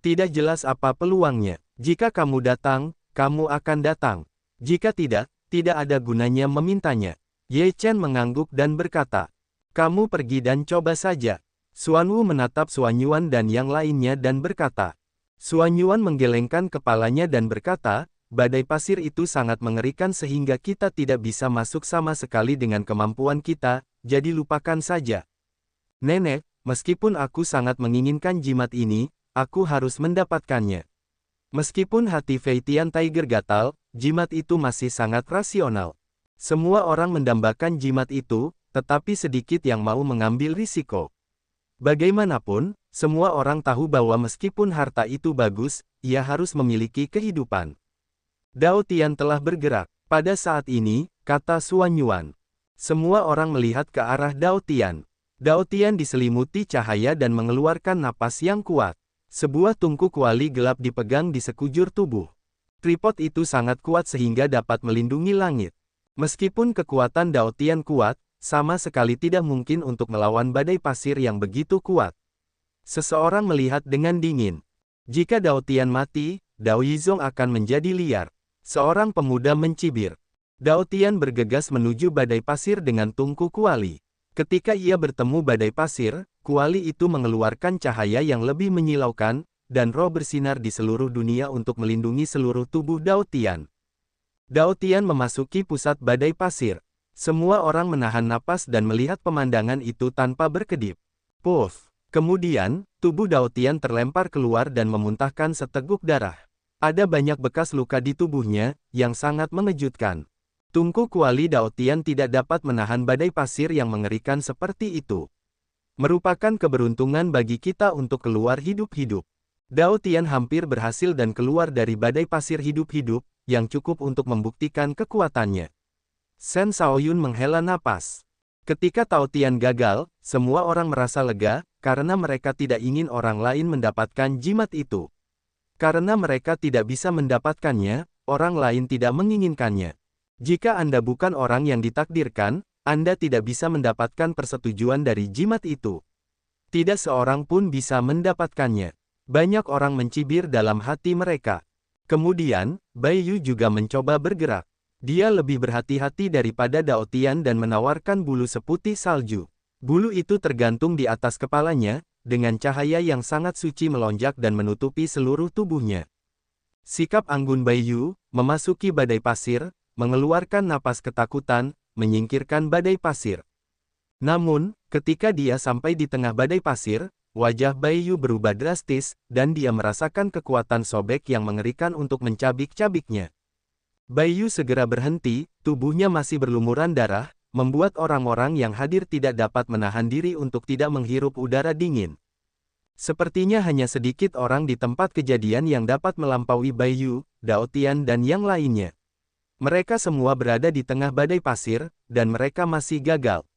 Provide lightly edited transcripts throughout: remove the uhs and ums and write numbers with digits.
Tidak jelas apa peluangnya. Jika kamu datang, kamu akan datang. Jika tidak, tidak ada gunanya memintanya. Ye Chen mengangguk dan berkata, kamu pergi dan coba saja. Xuanwu menatap Xuanyuan dan yang lainnya dan berkata. Xuanyuan menggelengkan kepalanya dan berkata, badai pasir itu sangat mengerikan sehingga kita tidak bisa masuk sama sekali dengan kemampuan kita, jadi lupakan saja. Nenek, meskipun aku sangat menginginkan jimat ini, aku harus mendapatkannya. Meskipun hati Fei Tian Tiger gatal, jimat itu masih sangat rasional. Semua orang mendambakan jimat itu, tetapi sedikit yang mau mengambil risiko. Bagaimanapun, semua orang tahu bahwa meskipun harta itu bagus, ia harus memiliki kehidupan. Dao Tian telah bergerak. Pada saat ini, kata Xuanyuan. Semua orang melihat ke arah Dao Tian. Dao Tian diselimuti cahaya dan mengeluarkan napas yang kuat. Sebuah tungku kuali gelap dipegang di sekujur tubuh. Tripod itu sangat kuat sehingga dapat melindungi langit. Meskipun kekuatan Dao Tian kuat, sama sekali tidak mungkin untuk melawan badai pasir yang begitu kuat. Seseorang melihat dengan dingin. Jika Dao Tian mati, Dao Yizong akan menjadi liar. Seorang pemuda mencibir. Dao Tian bergegas menuju badai pasir dengan tungku kuali. Ketika ia bertemu badai pasir, kuali itu mengeluarkan cahaya yang lebih menyilaukan, dan roh bersinar di seluruh dunia untuk melindungi seluruh tubuh Dao Tian. Dao Tian memasuki pusat badai pasir. Semua orang menahan napas dan melihat pemandangan itu tanpa berkedip. Puff! Kemudian, tubuh Dao Tian terlempar keluar dan memuntahkan seteguk darah. Ada banyak bekas luka di tubuhnya, yang sangat mengejutkan. Tungku kuali Dao Tian tidak dapat menahan badai pasir yang mengerikan seperti itu. Merupakan keberuntungan bagi kita untuk keluar hidup-hidup. Dao Tian hampir berhasil dan keluar dari badai pasir hidup-hidup, yang cukup untuk membuktikan kekuatannya. Shen Shaoyun menghela napas. Ketika Dao Tian gagal, semua orang merasa lega, karena mereka tidak ingin orang lain mendapatkan jimat itu. Karena mereka tidak bisa mendapatkannya, orang lain tidak menginginkannya. Jika Anda bukan orang yang ditakdirkan, Anda tidak bisa mendapatkan persetujuan dari jimat itu. Tidak seorang pun bisa mendapatkannya. Banyak orang mencibir dalam hati mereka. Kemudian, Bai Yu juga mencoba bergerak. Dia lebih berhati-hati daripada Dao Tian dan menawarkan bulu seputih salju. Bulu itu tergantung di atas kepalanya, dengan cahaya yang sangat suci melonjak dan menutupi seluruh tubuhnya. Sikap anggun Bai Yu, memasuki badai pasir, mengeluarkan napas ketakutan, menyingkirkan badai pasir. Namun, ketika dia sampai di tengah badai pasir, wajah Bai Yu berubah drastis, dan dia merasakan kekuatan sobek yang mengerikan untuk mencabik-cabiknya. Bai Yu segera berhenti, tubuhnya masih berlumuran darah, membuat orang-orang yang hadir tidak dapat menahan diri untuk tidak menghirup udara dingin. Sepertinya hanya sedikit orang di tempat kejadian yang dapat melampaui Bai Yu, Dao Tian dan yang lainnya. Mereka semua berada di tengah badai pasir, dan mereka masih gagal.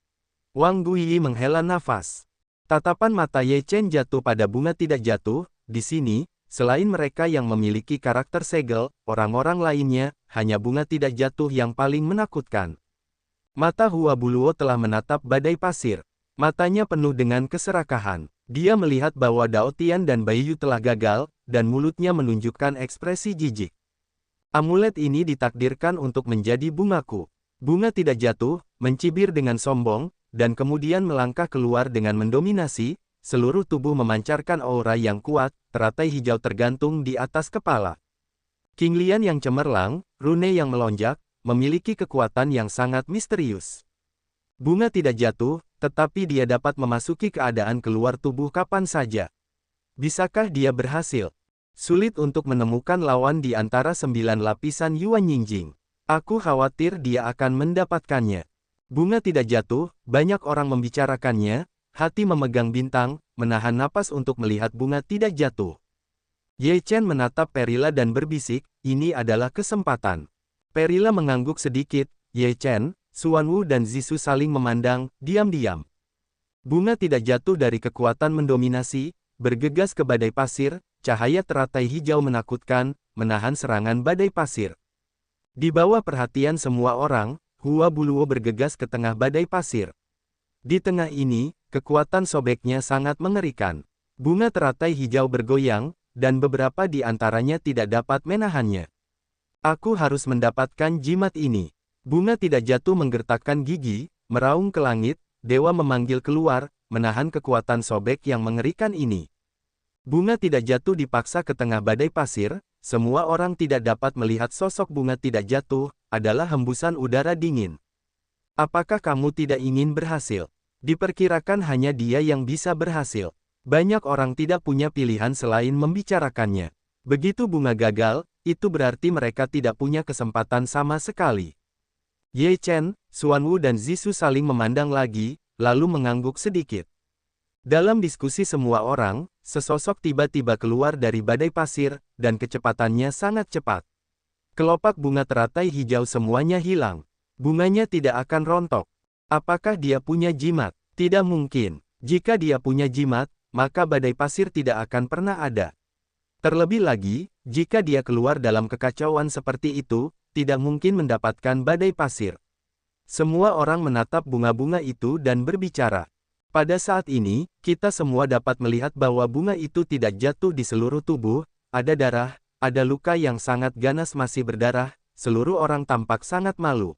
Wang Guiyi menghela nafas. Tatapan mata Ye Chen jatuh pada bunga tidak jatuh. Di sini, selain mereka yang memiliki karakter segel, orang-orang lainnya, hanya bunga tidak jatuh yang paling menakutkan. Mata Hua Buluo telah menatap badai pasir. Matanya penuh dengan keserakahan. Dia melihat bahwa Dao Tian dan Bai Yu telah gagal, dan mulutnya menunjukkan ekspresi jijik. Amulet ini ditakdirkan untuk menjadi bungaku. Bunga tidak jatuh, mencibir dengan sombong, dan kemudian melangkah keluar dengan mendominasi, seluruh tubuh memancarkan aura yang kuat, teratai hijau tergantung di atas kepala. King Lian yang cemerlang, rune yang melonjak, memiliki kekuatan yang sangat misterius. Bunga tidak jatuh, tetapi dia dapat memasuki keadaan keluar tubuh kapan saja. Bisakah dia berhasil? Sulit untuk menemukan lawan di antara 9 lapisan Yuan Yingjing. Aku khawatir dia akan mendapatkannya. Bunga tidak jatuh, banyak orang membicarakannya, hati memegang bintang, menahan napas untuk melihat bunga tidak jatuh. Ye Chen menatap Perila dan berbisik, ini adalah kesempatan. Perila mengangguk sedikit, Ye Chen, Xuanwu dan Zisu saling memandang, diam-diam. Bunga tidak jatuh dari kekuatan mendominasi, bergegas ke badai pasir, cahaya teratai hijau menakutkan, menahan serangan badai pasir. Di bawah perhatian semua orang, Hua Buluo bergegas ke tengah badai pasir. Di tengah ini, kekuatan sobeknya sangat mengerikan. Bunga teratai hijau bergoyang, dan beberapa di antaranya tidak dapat menahannya. Aku harus mendapatkan jimat ini. Bunga tidak jatuh menggertakkan gigi, meraung ke langit, dewa memanggil keluar, menahan kekuatan sobek yang mengerikan ini. Bunga tidak jatuh dipaksa ke tengah badai pasir, semua orang tidak dapat melihat sosok bunga tidak jatuh, adalah hembusan udara dingin. Apakah kamu tidak ingin berhasil? Diperkirakan hanya dia yang bisa berhasil. Banyak orang tidak punya pilihan selain membicarakannya. Begitu bunga gagal, itu berarti mereka tidak punya kesempatan sama sekali. Ye Chen, Xuanwu dan Zisu saling memandang lagi, lalu mengangguk sedikit. Dalam diskusi semua orang, sesosok tiba-tiba keluar dari badai pasir, dan kecepatannya sangat cepat. Kelopak bunga teratai hijau semuanya hilang. Bunganya tidak akan rontok. Apakah dia punya jimat? Tidak mungkin. Jika dia punya jimat, maka badai pasir tidak akan pernah ada. Terlebih lagi, jika dia keluar dalam kekacauan seperti itu, tidak mungkin mendapatkan badai pasir. Semua orang menatap bunga-bunga itu dan berbicara. Pada saat ini, kita semua dapat melihat bahwa bunga itu tidak jatuh di seluruh tubuh, ada darah, ada luka yang sangat ganas masih berdarah, seluruh orang tampak sangat malu.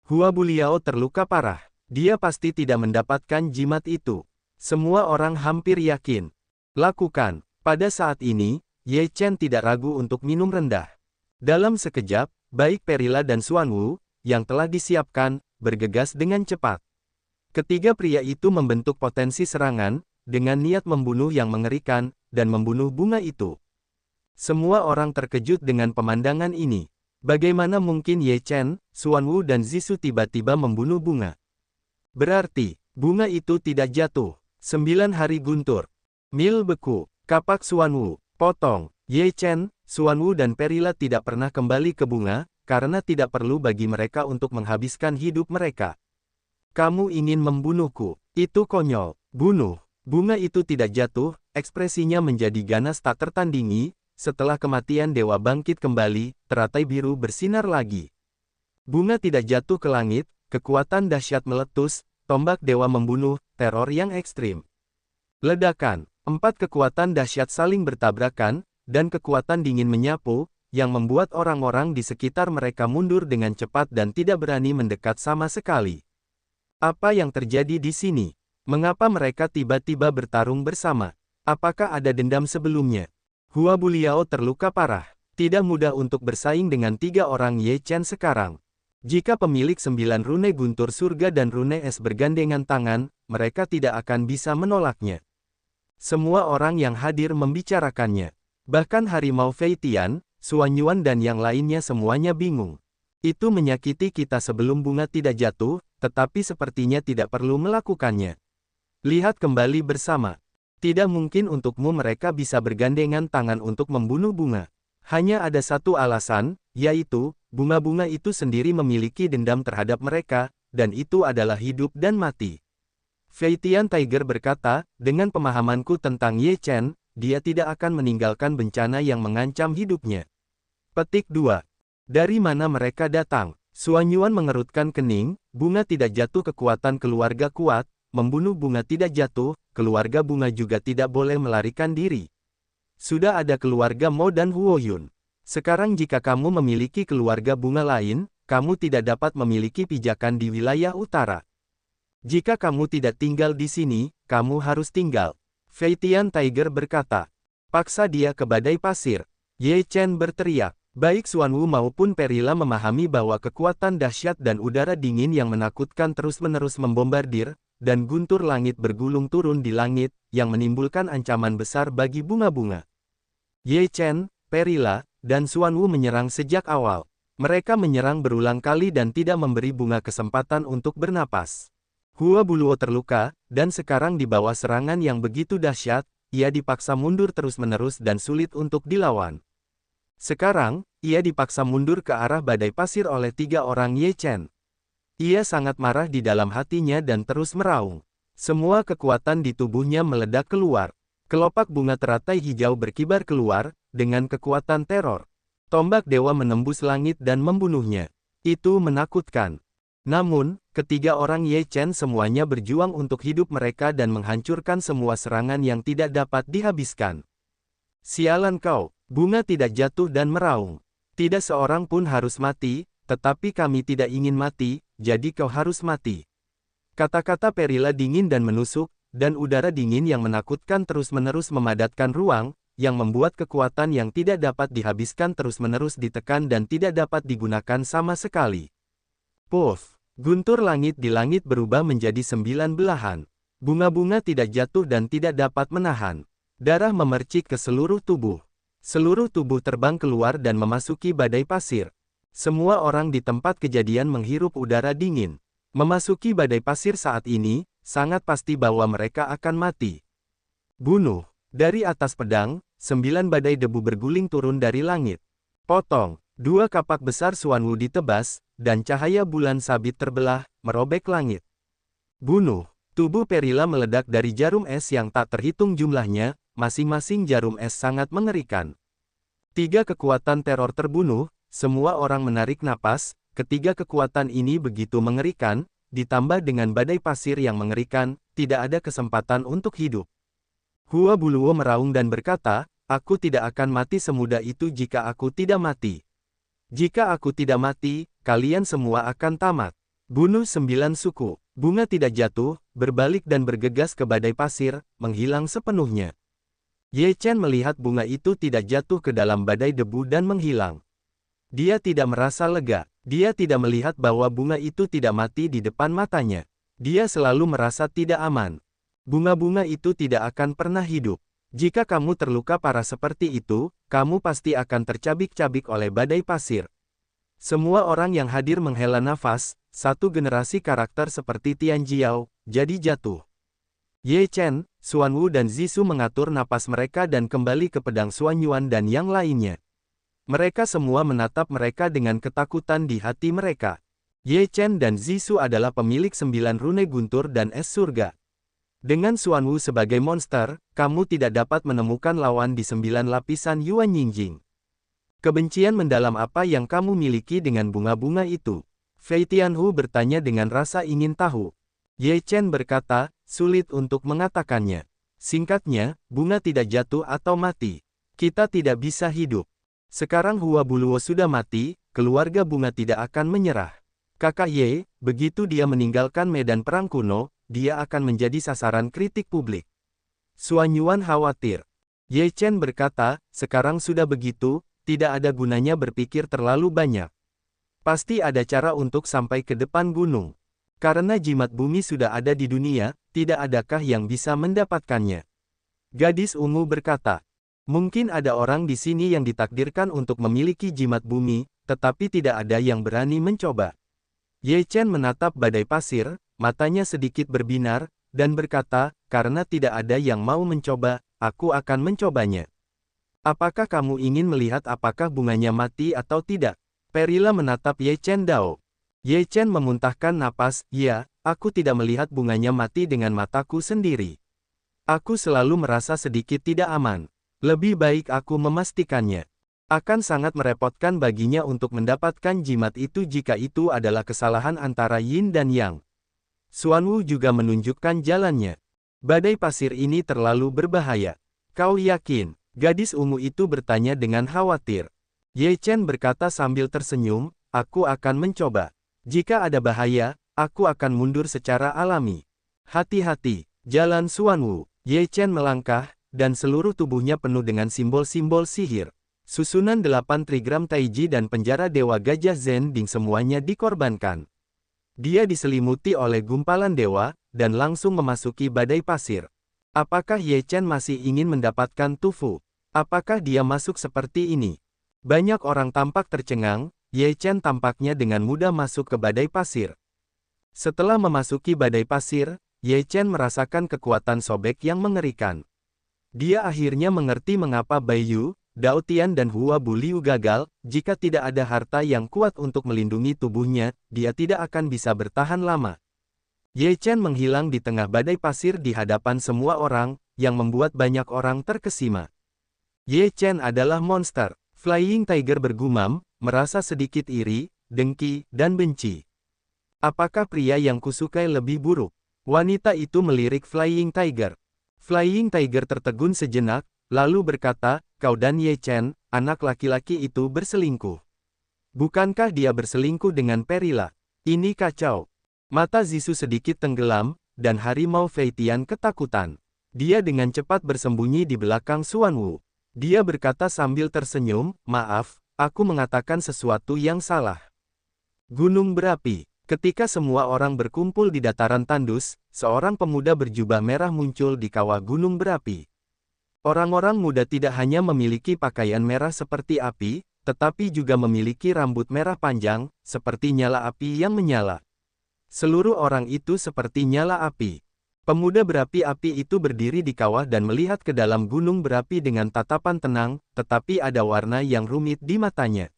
Hua Buliao terluka parah. Dia pasti tidak mendapatkan jimat itu. Semua orang hampir yakin. Lakukan. Pada saat ini, Ye Chen tidak ragu untuk minum rendah. Dalam sekejap, baik Perila dan Xuanwu, yang telah disiapkan, bergegas dengan cepat. Ketiga pria itu membentuk potensi serangan, dengan niat membunuh yang mengerikan, dan membunuh bunga itu. Semua orang terkejut dengan pemandangan ini. Bagaimana mungkin Ye Chen, Xuanwu dan Zisu tiba-tiba membunuh bunga? Berarti, bunga itu tidak jatuh. 9 hari guntur. Mil beku. Kapak Xuanwu. Potong. Ye Chen, Xuanwu dan Perila tidak pernah kembali ke bunga, karena tidak perlu bagi mereka untuk menghabiskan hidup mereka. Kamu ingin membunuhku. Itu konyol. Bunuh. Bunga itu tidak jatuh, ekspresinya menjadi ganas tak tertandingi. Setelah kematian dewa bangkit kembali, teratai biru bersinar lagi. Bunga tidak jatuh ke langit, kekuatan dahsyat meletus, tombak dewa membunuh, teror yang ekstrim. Ledakan, 4 kekuatan dahsyat saling bertabrakan, dan kekuatan dingin menyapu, yang membuat orang-orang di sekitar mereka mundur dengan cepat dan tidak berani mendekat sama sekali. Apa yang terjadi di sini? Mengapa mereka tiba-tiba bertarung bersama? Apakah ada dendam sebelumnya? Hua Buliao terluka parah. Tidak mudah untuk bersaing dengan 3 orang Ye Chen sekarang. Jika pemilik 9 rune guntur surga dan rune es bergandengan tangan, mereka tidak akan bisa menolaknya. Semua orang yang hadir membicarakannya. Bahkan Harimau Fei Tian, Xuanyuan dan yang lainnya semuanya bingung. Itu menyakiti kita sebelum bunga tidak jatuh, tetapi sepertinya tidak perlu melakukannya. Lihat kembali bersama. Tidak mungkin untukmu mereka bisa bergandengan tangan untuk membunuh bunga. Hanya ada satu alasan, yaitu, bunga-bunga itu sendiri memiliki dendam terhadap mereka, dan itu adalah hidup dan mati. Fei Tian Tiger berkata, dengan pemahamanku tentang Ye Chen, dia tidak akan meninggalkan bencana yang mengancam hidupnya. Petik 2. Dari mana mereka datang? Xuanyuan mengerutkan kening, bunga tidak jatuh kekuatan keluarga kuat, membunuh bunga tidak jatuh, keluarga bunga juga tidak boleh melarikan diri. Sudah ada keluarga Mo dan Huoyun. Sekarang jika kamu memiliki keluarga bunga lain, kamu tidak dapat memiliki pijakan di wilayah utara. Jika kamu tidak tinggal di sini, kamu harus tinggal. Fei Tian Tiger berkata. Paksa dia ke badai pasir. Ye Chen berteriak. Baik Xuanwu maupun Perila memahami bahwa kekuatan dahsyat dan udara dingin yang menakutkan terus-menerus membombardir, dan guntur langit bergulung turun di langit, yang menimbulkan ancaman besar bagi bunga-bunga. Ye Chen, Perila, dan Xuanwu menyerang sejak awal. Mereka menyerang berulang kali dan tidak memberi bunga kesempatan untuk bernapas. Hua Buluo terluka, dan sekarang di bawah serangan yang begitu dahsyat, ia dipaksa mundur terus-menerus dan sulit untuk dilawan. Sekarang, ia dipaksa mundur ke arah badai pasir oleh 3 orang Ye Chen. Ia sangat marah di dalam hatinya dan terus meraung. Semua kekuatan di tubuhnya meledak keluar. Kelopak bunga teratai hijau berkibar keluar, dengan kekuatan teror. Tombak dewa menembus langit dan membunuhnya. Itu menakutkan. Namun, ketiga orang Ye Chen semuanya berjuang untuk hidup mereka dan menghancurkan semua serangan yang tidak dapat dihabiskan. Sialan kau, bunga tidak jatuh dan meraung. Tidak seorang pun harus mati, tetapi kami tidak ingin mati, jadi kau harus mati. Kata-kata Perila dingin dan menusuk, dan udara dingin yang menakutkan terus-menerus memadatkan ruang, yang membuat kekuatan yang tidak dapat dihabiskan terus-menerus ditekan dan tidak dapat digunakan sama sekali. Puff! Guntur langit di langit berubah menjadi 9 belahan. Bunga-bunga tidak jatuh dan tidak dapat menahan. Darah memercik ke seluruh tubuh. Seluruh tubuh terbang keluar dan memasuki badai pasir. Semua orang di tempat kejadian menghirup udara dingin. Memasuki badai pasir saat ini, sangat pasti bahwa mereka akan mati. Bunuh. Dari atas pedang, 9 badai debu berguling turun dari langit. Potong. 2 kapak besar Xuanwu ditebas, dan cahaya bulan sabit terbelah, merobek langit. Bunuh. Tubuh Perila meledak dari jarum es yang tak terhitung jumlahnya, masing-masing jarum es sangat mengerikan. 3 kekuatan teror terbunuh, semua orang menarik napas, ketiga kekuatan ini begitu mengerikan, ditambah dengan badai pasir yang mengerikan, tidak ada kesempatan untuk hidup. Hua Buluo meraung dan berkata, aku tidak akan mati semudah itu jika aku tidak mati. Jika aku tidak mati, kalian semua akan tamat. Bunuh 9 suku. Bunga tidak jatuh, berbalik dan bergegas ke badai pasir, menghilang sepenuhnya. Ye Chen melihat bunga itu tidak jatuh ke dalam badai debu dan menghilang. Dia tidak merasa lega. Dia tidak melihat bahwa bunga itu tidak mati di depan matanya. Dia selalu merasa tidak aman. Bunga-bunga itu tidak akan pernah hidup. Jika kamu terluka parah seperti itu, kamu pasti akan tercabik-cabik oleh badai pasir. Semua orang yang hadir menghela nafas, satu generasi karakter seperti Tian Jiao, jadi jatuh. Ye Chen, Xuanwu dan Zisu mengatur napas mereka dan kembali ke pedang Xuanyuan dan yang lainnya. Mereka semua menatap mereka dengan ketakutan di hati mereka. Ye Chen dan Zisu adalah pemilik 9 rune guntur dan es surga. Dengan Xuanwu sebagai monster, kamu tidak dapat menemukan lawan di 9 lapisan Yuan Yingjing. Kebencian mendalam apa yang kamu miliki dengan bunga-bunga itu? Fei Tianhu bertanya dengan rasa ingin tahu. Ye Chen berkata, sulit untuk mengatakannya. Singkatnya, bunga tidak jatuh atau mati. Kita tidak bisa hidup. Sekarang Hua Buluo sudah mati, keluarga bunga tidak akan menyerah. Kakak Ye, begitu dia meninggalkan medan perang kuno, dia akan menjadi sasaran kritik publik. Xuanyuan khawatir. Ye Chen berkata, sekarang sudah begitu, tidak ada gunanya berpikir terlalu banyak. Pasti ada cara untuk sampai ke depan gunung. Karena jimat bumi sudah ada di dunia, tidak adakah yang bisa mendapatkannya? Gadis ungu berkata, mungkin ada orang di sini yang ditakdirkan untuk memiliki jimat bumi, tetapi tidak ada yang berani mencoba. Ye Chen menatap badai pasir, matanya sedikit berbinar, dan berkata, karena tidak ada yang mau mencoba, aku akan mencobanya. Apakah kamu ingin melihat apakah bunganya mati atau tidak? Perila menatap Ye Chen Dao. Ye Chen memuntahkan napas, ya, aku tidak melihat bunganya mati dengan mataku sendiri. Aku selalu merasa sedikit tidak aman. Lebih baik aku memastikannya. Akan sangat merepotkan baginya untuk mendapatkan jimat itu jika itu adalah kesalahan antara Yin dan Yang. Xuanwu juga menunjukkan jalannya. Badai pasir ini terlalu berbahaya. Kau yakin? Gadis ungu itu bertanya dengan khawatir. Ye Chen berkata sambil tersenyum, aku akan mencoba. Jika ada bahaya, aku akan mundur secara alami. Hati-hati, jalan Xuanwu. Ye Chen melangkah, dan seluruh tubuhnya penuh dengan simbol-simbol sihir. Susunan 8 trigram Taiji dan penjara Dewa Gajah Zending semuanya dikorbankan. Dia diselimuti oleh gumpalan dewa, dan langsung memasuki badai pasir. Apakah Ye Chen masih ingin mendapatkan tufu? Apakah dia masuk seperti ini? Banyak orang tampak tercengang, Ye Chen tampaknya dengan mudah masuk ke badai pasir. Setelah memasuki badai pasir, Ye Chen merasakan kekuatan sobek yang mengerikan. Dia akhirnya mengerti mengapa Bai Yu, Dao Tian dan Hua Buliu gagal. Jika tidak ada harta yang kuat untuk melindungi tubuhnya, dia tidak akan bisa bertahan lama. Ye Chen menghilang di tengah badai pasir di hadapan semua orang, yang membuat banyak orang terkesima. Ye Chen adalah monster. Flying Tiger bergumam, merasa sedikit iri, dengki, dan benci. Apakah pria yang kusukai lebih buruk? Wanita itu melirik Flying Tiger. Flying Tiger tertegun sejenak, lalu berkata, "Kau dan Ye Chen, anak laki-laki itu berselingkuh. Bukankah dia berselingkuh dengan Perila? Ini kacau." Mata Zisu sedikit tenggelam, dan harimau Feitian ketakutan. Dia dengan cepat bersembunyi di belakang Xuan Wu. Dia berkata sambil tersenyum, "Maaf, aku mengatakan sesuatu yang salah." Gunung berapi. Ketika semua orang berkumpul di dataran tandus, seorang pemuda berjubah merah muncul di kawah gunung berapi. Orang-orang muda tidak hanya memiliki pakaian merah seperti api, tetapi juga memiliki rambut merah panjang, seperti nyala api yang menyala. Seluruh orang itu seperti nyala api. Pemuda berapi-api itu berdiri di kawah dan melihat ke dalam gunung berapi dengan tatapan tenang, tetapi ada warna yang rumit di matanya.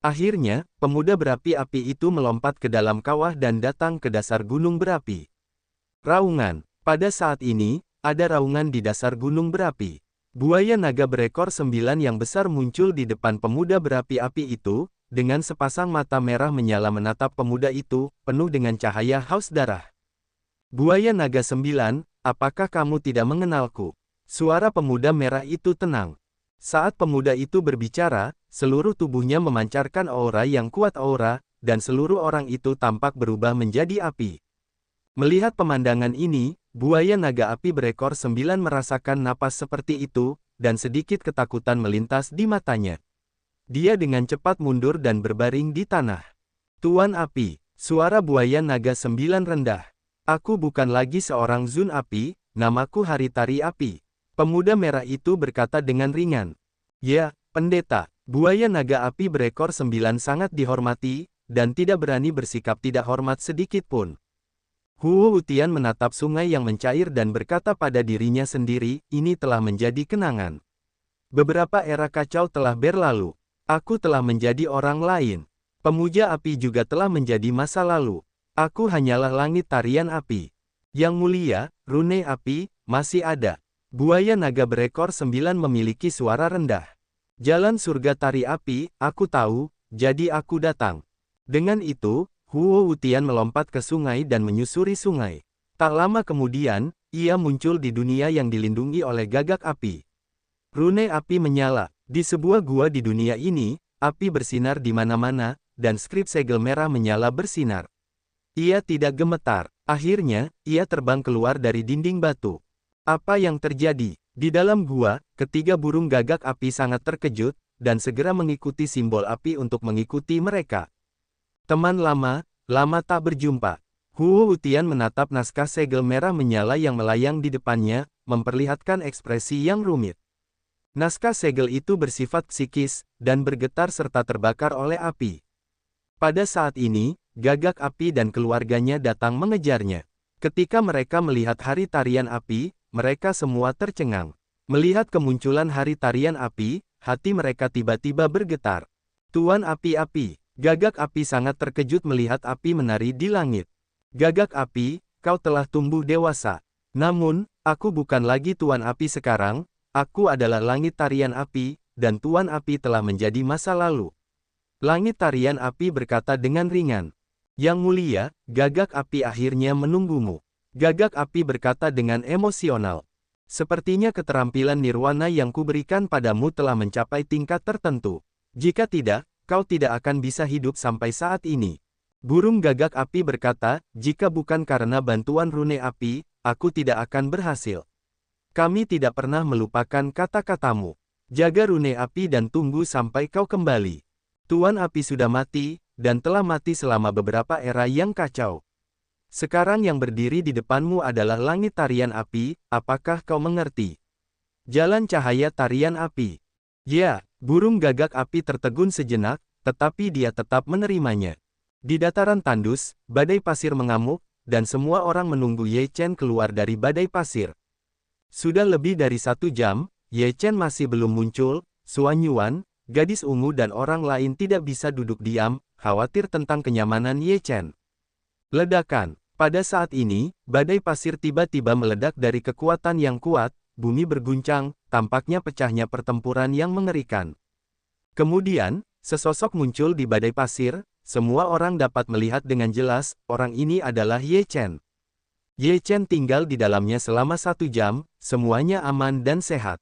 Akhirnya, pemuda berapi-api itu melompat ke dalam kawah dan datang ke dasar gunung berapi. Raungan. Pada saat ini, ada raungan di dasar gunung berapi. Buaya naga berekor 9 yang besar muncul di depan pemuda berapi-api itu, dengan sepasang mata merah menyala menatap pemuda itu, penuh dengan cahaya haus darah. "Buaya naga 9, apakah kamu tidak mengenalku?" Suara pemuda merah itu tenang. Saat pemuda itu berbicara, seluruh tubuhnya memancarkan aura yang kuat dan seluruh orang itu tampak berubah menjadi api. Melihat pemandangan ini, buaya naga api berekor 9 merasakan napas seperti itu, dan sedikit ketakutan melintas di matanya. Dia dengan cepat mundur dan berbaring di tanah. "Tuan Api," suara buaya naga 9 rendah. "Aku bukan lagi seorang Zun Api, namaku Haritari Api." Pemuda merah itu berkata dengan ringan. "Ya, pendeta." Buaya naga api berekor 9 sangat dihormati, dan tidak berani bersikap tidak hormat sedikit pun. Huo Wutian menatap sungai yang mencair dan berkata pada dirinya sendiri, "Ini telah menjadi kenangan. Beberapa era kacau telah berlalu. Aku telah menjadi orang lain. Pemuja api juga telah menjadi masa lalu. Aku hanyalah langit tarian api. Yang mulia, rune api, masih ada." Buaya naga berekor 9 memiliki suara rendah. "Jalan surga tari api, aku tahu, jadi aku datang." Dengan itu, Huo Wutian melompat ke sungai dan menyusuri sungai. Tak lama kemudian, ia muncul di dunia yang dilindungi oleh gagak api. Rune api menyala. Di sebuah gua di dunia ini, api bersinar di mana-mana, dan skrip segel merah menyala bersinar. Ia tidak gemetar. Akhirnya, ia terbang keluar dari dinding batu. Apa yang terjadi? Di dalam gua, ketiga burung gagak api sangat terkejut, dan segera mengikuti simbol api untuk mengikuti mereka. "Teman lama, lama tak berjumpa." Huo Wutian menatap naskah segel merah menyala yang melayang di depannya, memperlihatkan ekspresi yang rumit. Naskah segel itu bersifat psikis, dan bergetar serta terbakar oleh api. Pada saat ini, gagak api dan keluarganya datang mengejarnya. Ketika mereka melihat hari tarian api, mereka semua tercengang. Melihat kemunculan hari tarian api, hati mereka tiba-tiba bergetar. "Tuan api-api." Gagak api sangat terkejut melihat api menari di langit. "Gagak api, kau telah tumbuh dewasa. Namun, aku bukan lagi Tuan Api sekarang, aku adalah langit tarian api, dan Tuan Api telah menjadi masa lalu." Langit tarian api berkata dengan ringan. "Yang mulia, gagak api akhirnya menunggumu." Gagak api berkata dengan emosional. "Sepertinya keterampilan nirwana yang kuberikan padamu telah mencapai tingkat tertentu. Jika tidak, kau tidak akan bisa hidup sampai saat ini." Burung gagak api berkata, "Jika bukan karena bantuan rune api, aku tidak akan berhasil. Kami tidak pernah melupakan kata-katamu. Jaga rune api dan tunggu sampai kau kembali. Tuan Api sudah mati, dan telah mati selama beberapa era yang kacau. Sekarang yang berdiri di depanmu adalah langit tarian api, apakah kau mengerti? Jalan cahaya tarian api." "Ya." Burung gagak api tertegun sejenak, tetapi dia tetap menerimanya. Di dataran tandus, badai pasir mengamuk, dan semua orang menunggu Ye Chen keluar dari badai pasir. Sudah lebih dari 1 jam, Ye Chen masih belum muncul. Xuan Yuan, gadis ungu dan orang lain tidak bisa duduk diam, khawatir tentang kenyamanan Ye Chen. Ledakan. Pada saat ini, badai pasir tiba-tiba meledak dari kekuatan yang kuat, bumi berguncang, tampaknya pecahnya pertempuran yang mengerikan. Kemudian, sesosok muncul di badai pasir, semua orang dapat melihat dengan jelas, orang ini adalah Ye Chen. Ye Chen tinggal di dalamnya selama 1 jam, semuanya aman dan sehat.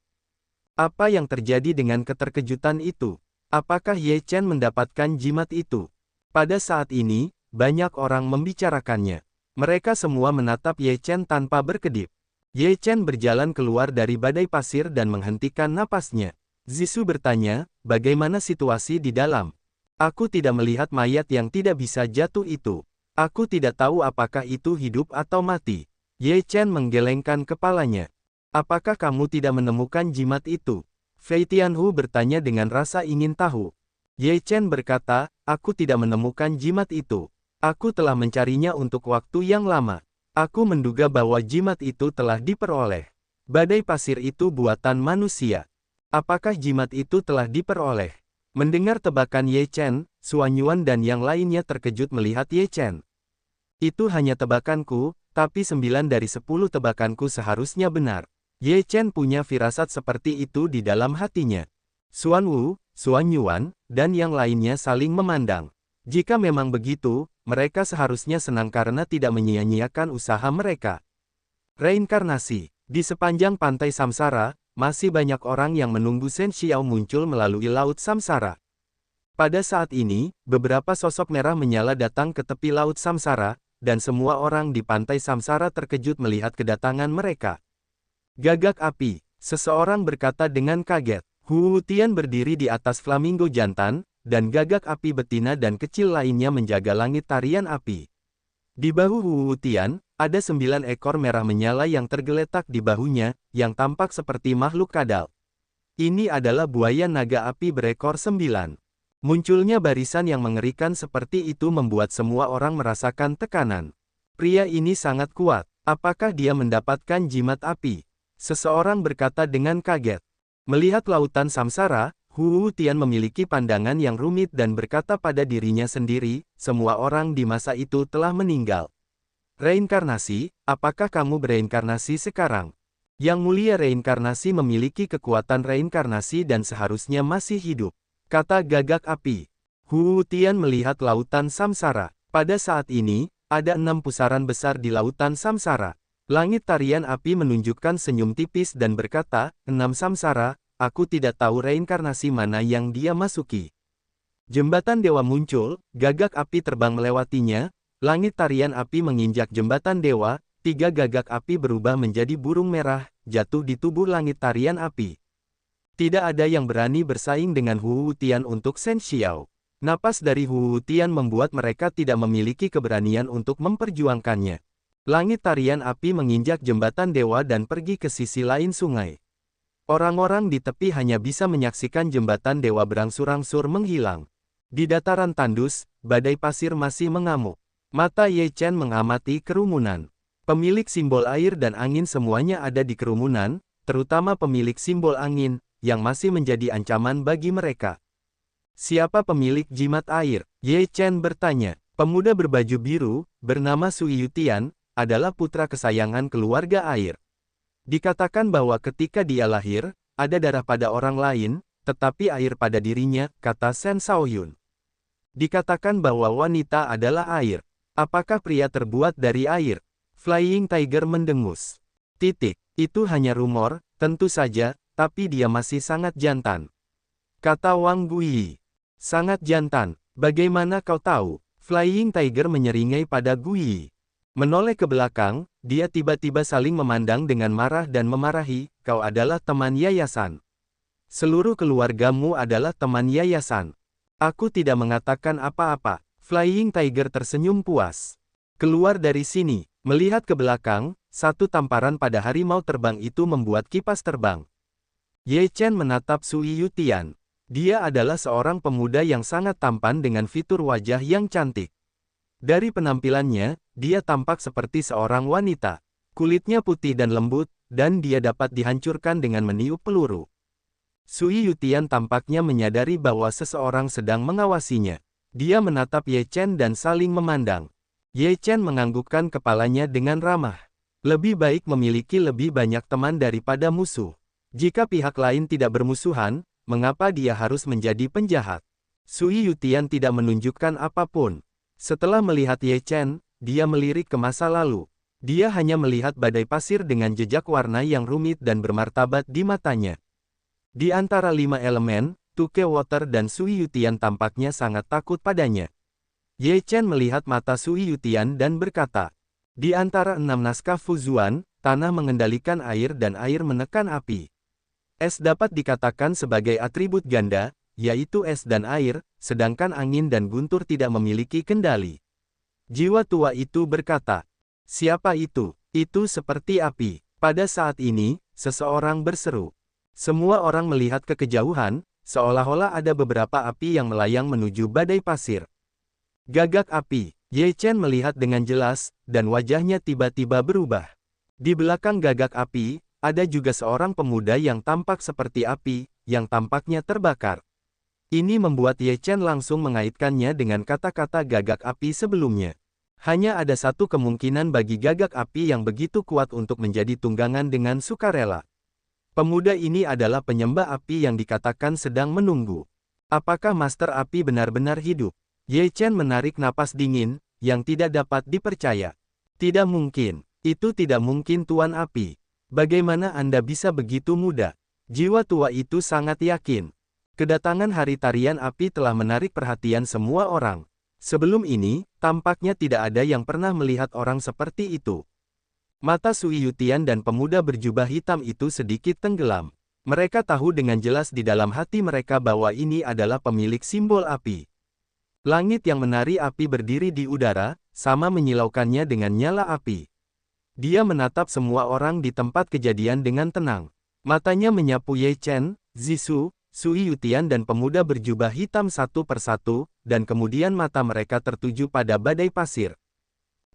Apa yang terjadi dengan keterkejutan itu? Apakah Ye Chen mendapatkan jimat itu? Pada saat ini, banyak orang membicarakannya. Mereka semua menatap Ye Chen tanpa berkedip. Ye Chen berjalan keluar dari badai pasir dan menghentikan napasnya. Zisu bertanya, bagaimana situasi di dalam? Aku tidak melihat mayat yang tidak bisa jatuh itu. Aku tidak tahu apakah itu hidup atau mati. Ye Chen menggelengkan kepalanya. Apakah kamu tidak menemukan jimat itu? Fei Tianhu bertanya dengan rasa ingin tahu. Ye Chen berkata, aku tidak menemukan jimat itu. Aku telah mencarinya untuk waktu yang lama. Aku menduga bahwa jimat itu telah diperoleh. Badai pasir itu buatan manusia. Apakah jimat itu telah diperoleh? Mendengar tebakan Ye Chen, Xuan Yuan dan yang lainnya terkejut melihat Ye Chen. Itu hanya tebakanku, tapi 9 dari 10 tebakanku seharusnya benar. Ye Chen punya firasat seperti itu di dalam hatinya. Xuan Wu, Xuan Yuan, dan yang lainnya saling memandang. Jika memang begitu, mereka seharusnya senang karena tidak menyia-nyiakan usaha mereka. Reinkarnasi. Di sepanjang pantai Samsara, masih banyak orang yang menunggu Shen Xiao muncul melalui Laut Samsara. Pada saat ini, beberapa sosok merah menyala datang ke tepi Laut Samsara, dan semua orang di pantai Samsara terkejut melihat kedatangan mereka. Gagak api, seseorang berkata dengan kaget. Hu Tian berdiri di atas flamingo jantan, dan gagak api betina dan kecil lainnya menjaga langit tarian api. Di bahu Hu Tian, ada 9 ekor merah menyala yang tergeletak di bahunya, yang tampak seperti makhluk kadal. Ini adalah buaya naga api berekor 9. Munculnya barisan yang mengerikan seperti itu membuat semua orang merasakan tekanan. Pria ini sangat kuat. Apakah dia mendapatkan jimat api? Seseorang berkata dengan kaget. Melihat lautan samsara, Hu Tian memiliki pandangan yang rumit dan berkata pada dirinya sendiri, semua orang di masa itu telah meninggal. Reinkarnasi, apakah kamu bereinkarnasi sekarang? Yang mulia reinkarnasi memiliki kekuatan reinkarnasi dan seharusnya masih hidup, kata gagak api. Hu Tian melihat lautan samsara. Pada saat ini, ada 6 pusaran besar di lautan samsara. Langit tarian api menunjukkan senyum tipis dan berkata, 6 samsara, aku tidak tahu reinkarnasi mana yang dia masuki. Jembatan dewa muncul, gagak api terbang melewatinya. Langit tarian api menginjak jembatan dewa, 3 gagak api berubah menjadi burung merah, jatuh di tubuh langit tarian api. Tidak ada yang berani bersaing dengan Hu Tian untuk Shen Xiao. Napas dari Hu Tian membuat mereka tidak memiliki keberanian untuk memperjuangkannya. Langit tarian api menginjak jembatan dewa dan pergi ke sisi lain sungai. Orang-orang di tepi hanya bisa menyaksikan jembatan dewa berangsur-angsur menghilang. Di dataran tandus, badai pasir masih mengamuk. Mata Ye Chen mengamati kerumunan. Pemilik simbol air dan angin semuanya ada di kerumunan, terutama pemilik simbol angin, yang masih menjadi ancaman bagi mereka. Siapa pemilik jimat air? Ye Chen bertanya. Pemuda berbaju biru, bernama Sui Yutian, adalah putra kesayangan keluarga air. Dikatakan bahwa ketika dia lahir, ada darah pada orang lain, tetapi air pada dirinya, kata Shen Shaoyun. Dikatakan bahwa wanita adalah air. Apakah pria terbuat dari air? Flying Tiger mendengus. Itu hanya rumor, tentu saja, tapi dia masih sangat jantan. Kata Wang Guiyi. Sangat jantan, bagaimana kau tahu? Flying Tiger menyeringai pada Guiyi. Menoleh ke belakang, dia tiba-tiba saling memandang dengan marah dan memarahi, kau adalah teman yayasan. Seluruh keluargamu adalah teman yayasan. Aku tidak mengatakan apa-apa. Flying Tiger tersenyum puas. Keluar dari sini. Melihat ke belakang, satu tamparan pada harimau terbang itu membuat kipas terbang. Ye Chen menatap Sui Yutian. Dia adalah seorang pemuda yang sangat tampan dengan fitur wajah yang cantik. Dari penampilannya, dia tampak seperti seorang wanita. Kulitnya putih dan lembut, dan dia dapat dihancurkan dengan meniup peluru. Sui Yutian tampaknya menyadari bahwa seseorang sedang mengawasinya. Dia menatap Ye Chen dan saling memandang. Ye Chen menganggukkan kepalanya dengan ramah. Lebih baik memiliki lebih banyak teman daripada musuh. Jika pihak lain tidak bermusuhan, mengapa dia harus menjadi penjahat? Sui Yutian tidak menunjukkan apapun. Setelah melihat Ye Chen, dia melirik ke masa lalu. Dia hanya melihat badai pasir dengan jejak warna yang rumit dan bermartabat di matanya. Di antara 5 elemen, Tuke Water dan Sui Yutian tampaknya sangat takut padanya. Ye Chen melihat mata Sui Yutian dan berkata, di antara 6 naskah Fuzuan, tanah mengendalikan air dan air menekan api. Es dapat dikatakan sebagai atribut ganda, yaitu es dan air, sedangkan angin dan guntur tidak memiliki kendali. Jiwa tua itu berkata, siapa itu? Itu seperti api. Pada saat ini, seseorang berseru. Semua orang melihat ke kejauhan, seolah-olah ada beberapa api yang melayang menuju badai pasir. Gagak api. Ye Chen melihat dengan jelas, dan wajahnya tiba-tiba berubah. Di belakang gagak api, ada juga seorang pemuda yang tampak seperti api, yang tampaknya terbakar. Ini membuat Ye Chen langsung mengaitkannya dengan kata-kata gagak api sebelumnya. Hanya ada satu kemungkinan bagi gagak api yang begitu kuat untuk menjadi tunggangan dengan sukarela. Pemuda ini adalah penyembah api yang dikatakan sedang menunggu. Apakah Master Api benar-benar hidup? Ye Chen menarik napas dingin, yang tidak dapat dipercaya. Tidak mungkin. Itu tidak mungkin Tuan Api. Bagaimana Anda bisa begitu muda? Jiwa tua itu sangat yakin. Kedatangan hari tarian api telah menarik perhatian semua orang. Sebelum ini, tampaknya tidak ada yang pernah melihat orang seperti itu. Mata Sui Yutian dan pemuda berjubah hitam itu sedikit tenggelam. Mereka tahu dengan jelas di dalam hati mereka bahwa ini adalah pemilik simbol api. Langit yang menari api berdiri di udara, sama menyilaukannya dengan nyala api. Dia menatap semua orang di tempat kejadian dengan tenang. Matanya menyapu Ye Chen, Zhisu, Sui Yutian dan pemuda berjubah hitam satu persatu, dan kemudian mata mereka tertuju pada badai pasir.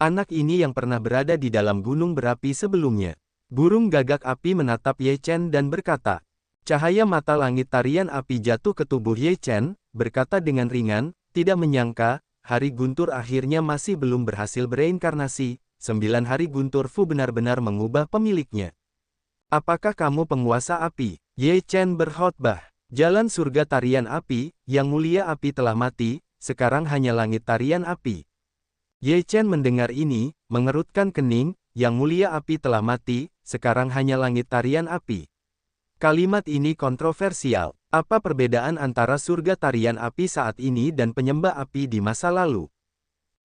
Anak ini yang pernah berada di dalam gunung berapi sebelumnya. Burung gagak api menatap Ye Chen dan berkata, cahaya mata langit tarian api jatuh ke tubuh Ye Chen, berkata dengan ringan, tidak menyangka, hari guntur akhirnya masih belum berhasil bereinkarnasi, 9 hari guntur Fu benar-benar mengubah pemiliknya. Apakah kamu penguasa api? Ye Chen berkhotbah. Jalan surga tarian api, yang mulia api telah mati, sekarang hanya langit tarian api. Ye Chen mendengar ini, mengerutkan kening, yang mulia api telah mati, sekarang hanya langit tarian api. Kalimat ini kontroversial. Apa perbedaan antara surga tarian api saat ini dan penyembah api di masa lalu?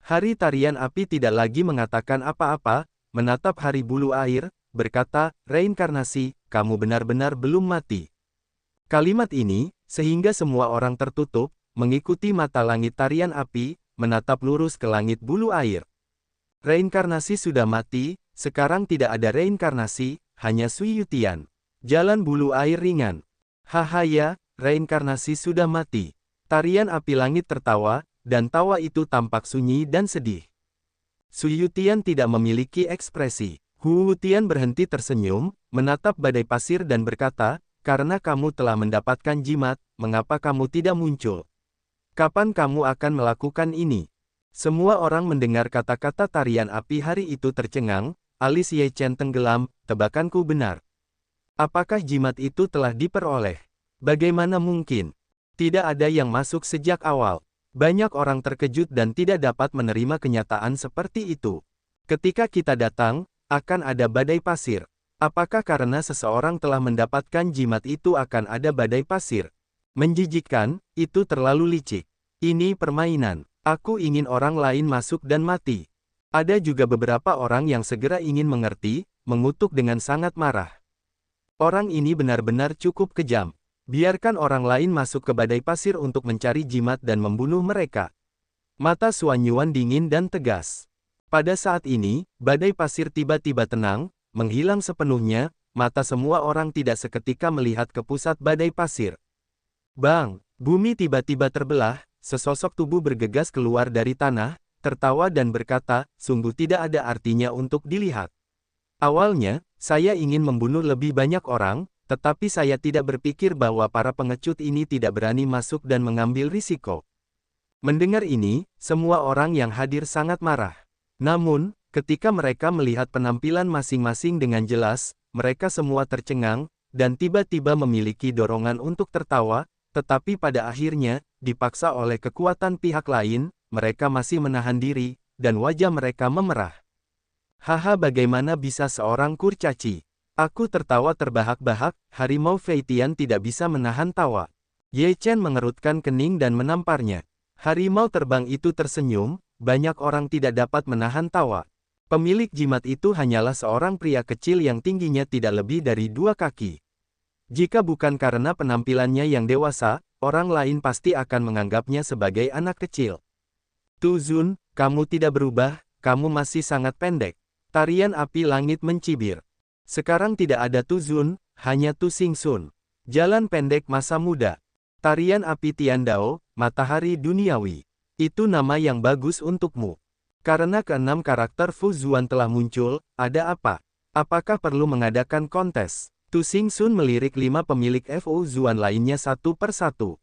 Hari tarian api tidak lagi mengatakan apa-apa, menatap hari bulu air, berkata, reinkarnasi, kamu benar-benar belum mati. Kalimat ini, sehingga semua orang tertutup, mengikuti mata langit tarian api, menatap lurus ke langit bulu air. Reinkarnasi sudah mati, sekarang tidak ada reinkarnasi, hanya Sui Yutian. Jalan bulu air ringan. Haha ya, reinkarnasi sudah mati. Tarian api langit tertawa, dan tawa itu tampak sunyi dan sedih. Sui Yutian tidak memiliki ekspresi. Hu Tian berhenti tersenyum, menatap badai pasir dan berkata, karena kamu telah mendapatkan jimat, mengapa kamu tidak muncul? Kapan kamu akan melakukan ini? Semua orang mendengar kata-kata tarian api hari itu tercengang, alis Ye Chen tenggelam, tebakanku benar. Apakah jimat itu telah diperoleh? Bagaimana mungkin? Tidak ada yang masuk sejak awal. Banyak orang terkejut dan tidak dapat menerima kenyataan seperti itu. Ketika kita datang, akan ada badai pasir. Apakah karena seseorang telah mendapatkan jimat itu akan ada badai pasir? Menjijikkan, itu terlalu licik. Ini permainan. Aku ingin orang lain masuk dan mati. Ada juga beberapa orang yang segera ingin mengerti, mengutuk dengan sangat marah. Orang ini benar-benar cukup kejam. Biarkan orang lain masuk ke badai pasir untuk mencari jimat dan membunuh mereka. Mata Xuan Yuan dingin dan tegas. Pada saat ini, badai pasir tiba-tiba tenang, menghilang sepenuhnya, mata semua orang tidak seketika melihat ke pusat badai pasir. Bang! Bumi tiba-tiba terbelah, sesosok tubuh bergegas keluar dari tanah, tertawa dan berkata, sungguh tidak ada artinya untuk dilihat. Awalnya, saya ingin membunuh lebih banyak orang, tetapi saya tidak berpikir bahwa para pengecut ini tidak berani masuk dan mengambil risiko. Mendengar ini, semua orang yang hadir sangat marah. Namun, ketika mereka melihat penampilan masing-masing dengan jelas, mereka semua tercengang, dan tiba-tiba memiliki dorongan untuk tertawa, tetapi pada akhirnya, dipaksa oleh kekuatan pihak lain, mereka masih menahan diri, dan wajah mereka memerah. Haha, bagaimana bisa seorang kurcaci? Aku tertawa terbahak-bahak, harimau Fei Tian tidak bisa menahan tawa. Ye Chen mengerutkan kening dan menamparnya. Harimau terbang itu tersenyum, banyak orang tidak dapat menahan tawa. Pemilik jimat itu hanyalah seorang pria kecil yang tingginya tidak lebih dari 2 kaki. Jika bukan karena penampilannya yang dewasa, orang lain pasti akan menganggapnya sebagai anak kecil. Tu Zun, kamu tidak berubah, kamu masih sangat pendek. Tarian api langit mencibir. Sekarang tidak ada Tu Zun, hanya Tu Xingsun. Jalan pendek masa muda. Tarian api Tiandao, matahari duniawi. Itu nama yang bagus untukmu. Karena keenam karakter Fu Zuan telah muncul, ada apa? Apakah perlu mengadakan kontes? Tu Xingsun melirik 5 pemilik Fu Zuan lainnya satu persatu.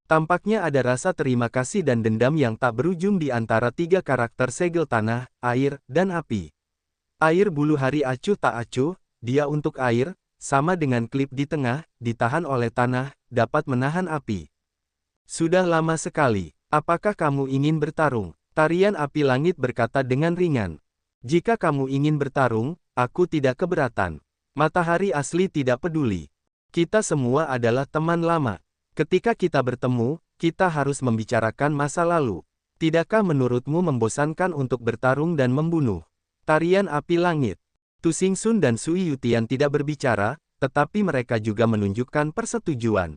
Tampaknya ada rasa terima kasih dan dendam yang tak berujung di antara 3 karakter segel tanah, air, dan api. Air bulu hari acuh tak acuh, dia untuk air, sama dengan klip di tengah, ditahan oleh tanah, dapat menahan api. Sudah lama sekali, apakah kamu ingin bertarung? Tarian api langit berkata dengan ringan. Jika kamu ingin bertarung, aku tidak keberatan. Matahari asli tidak peduli. Kita semua adalah teman lama. Ketika kita bertemu, kita harus membicarakan masa lalu. Tidakkah menurutmu membosankan untuk bertarung dan membunuh? Tarian api langit. Tu Xingsun dan Sui Yutian tidak berbicara, tetapi mereka juga menunjukkan persetujuan.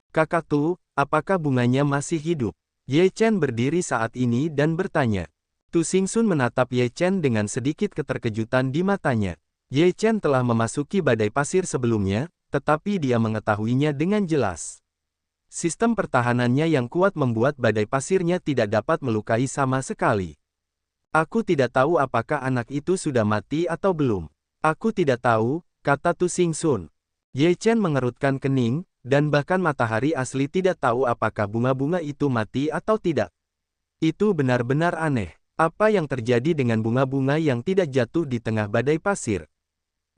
Kakak Tu, apakah bunganya masih hidup? Ye Chen berdiri saat ini dan bertanya. Tu Xingsun menatap Ye Chen dengan sedikit keterkejutan di matanya. Ye Chen telah memasuki badai pasir sebelumnya, tetapi dia mengetahuinya dengan jelas. Sistem pertahanannya yang kuat membuat badai pasirnya tidak dapat melukai sama sekali. Aku tidak tahu apakah anak itu sudah mati atau belum. Aku tidak tahu, kata Tu Xingsun. Ye Chen mengerutkan kening, dan bahkan matahari asli tidak tahu apakah bunga-bunga itu mati atau tidak. Itu benar-benar aneh. Apa yang terjadi dengan bunga-bunga yang tidak jatuh di tengah badai pasir?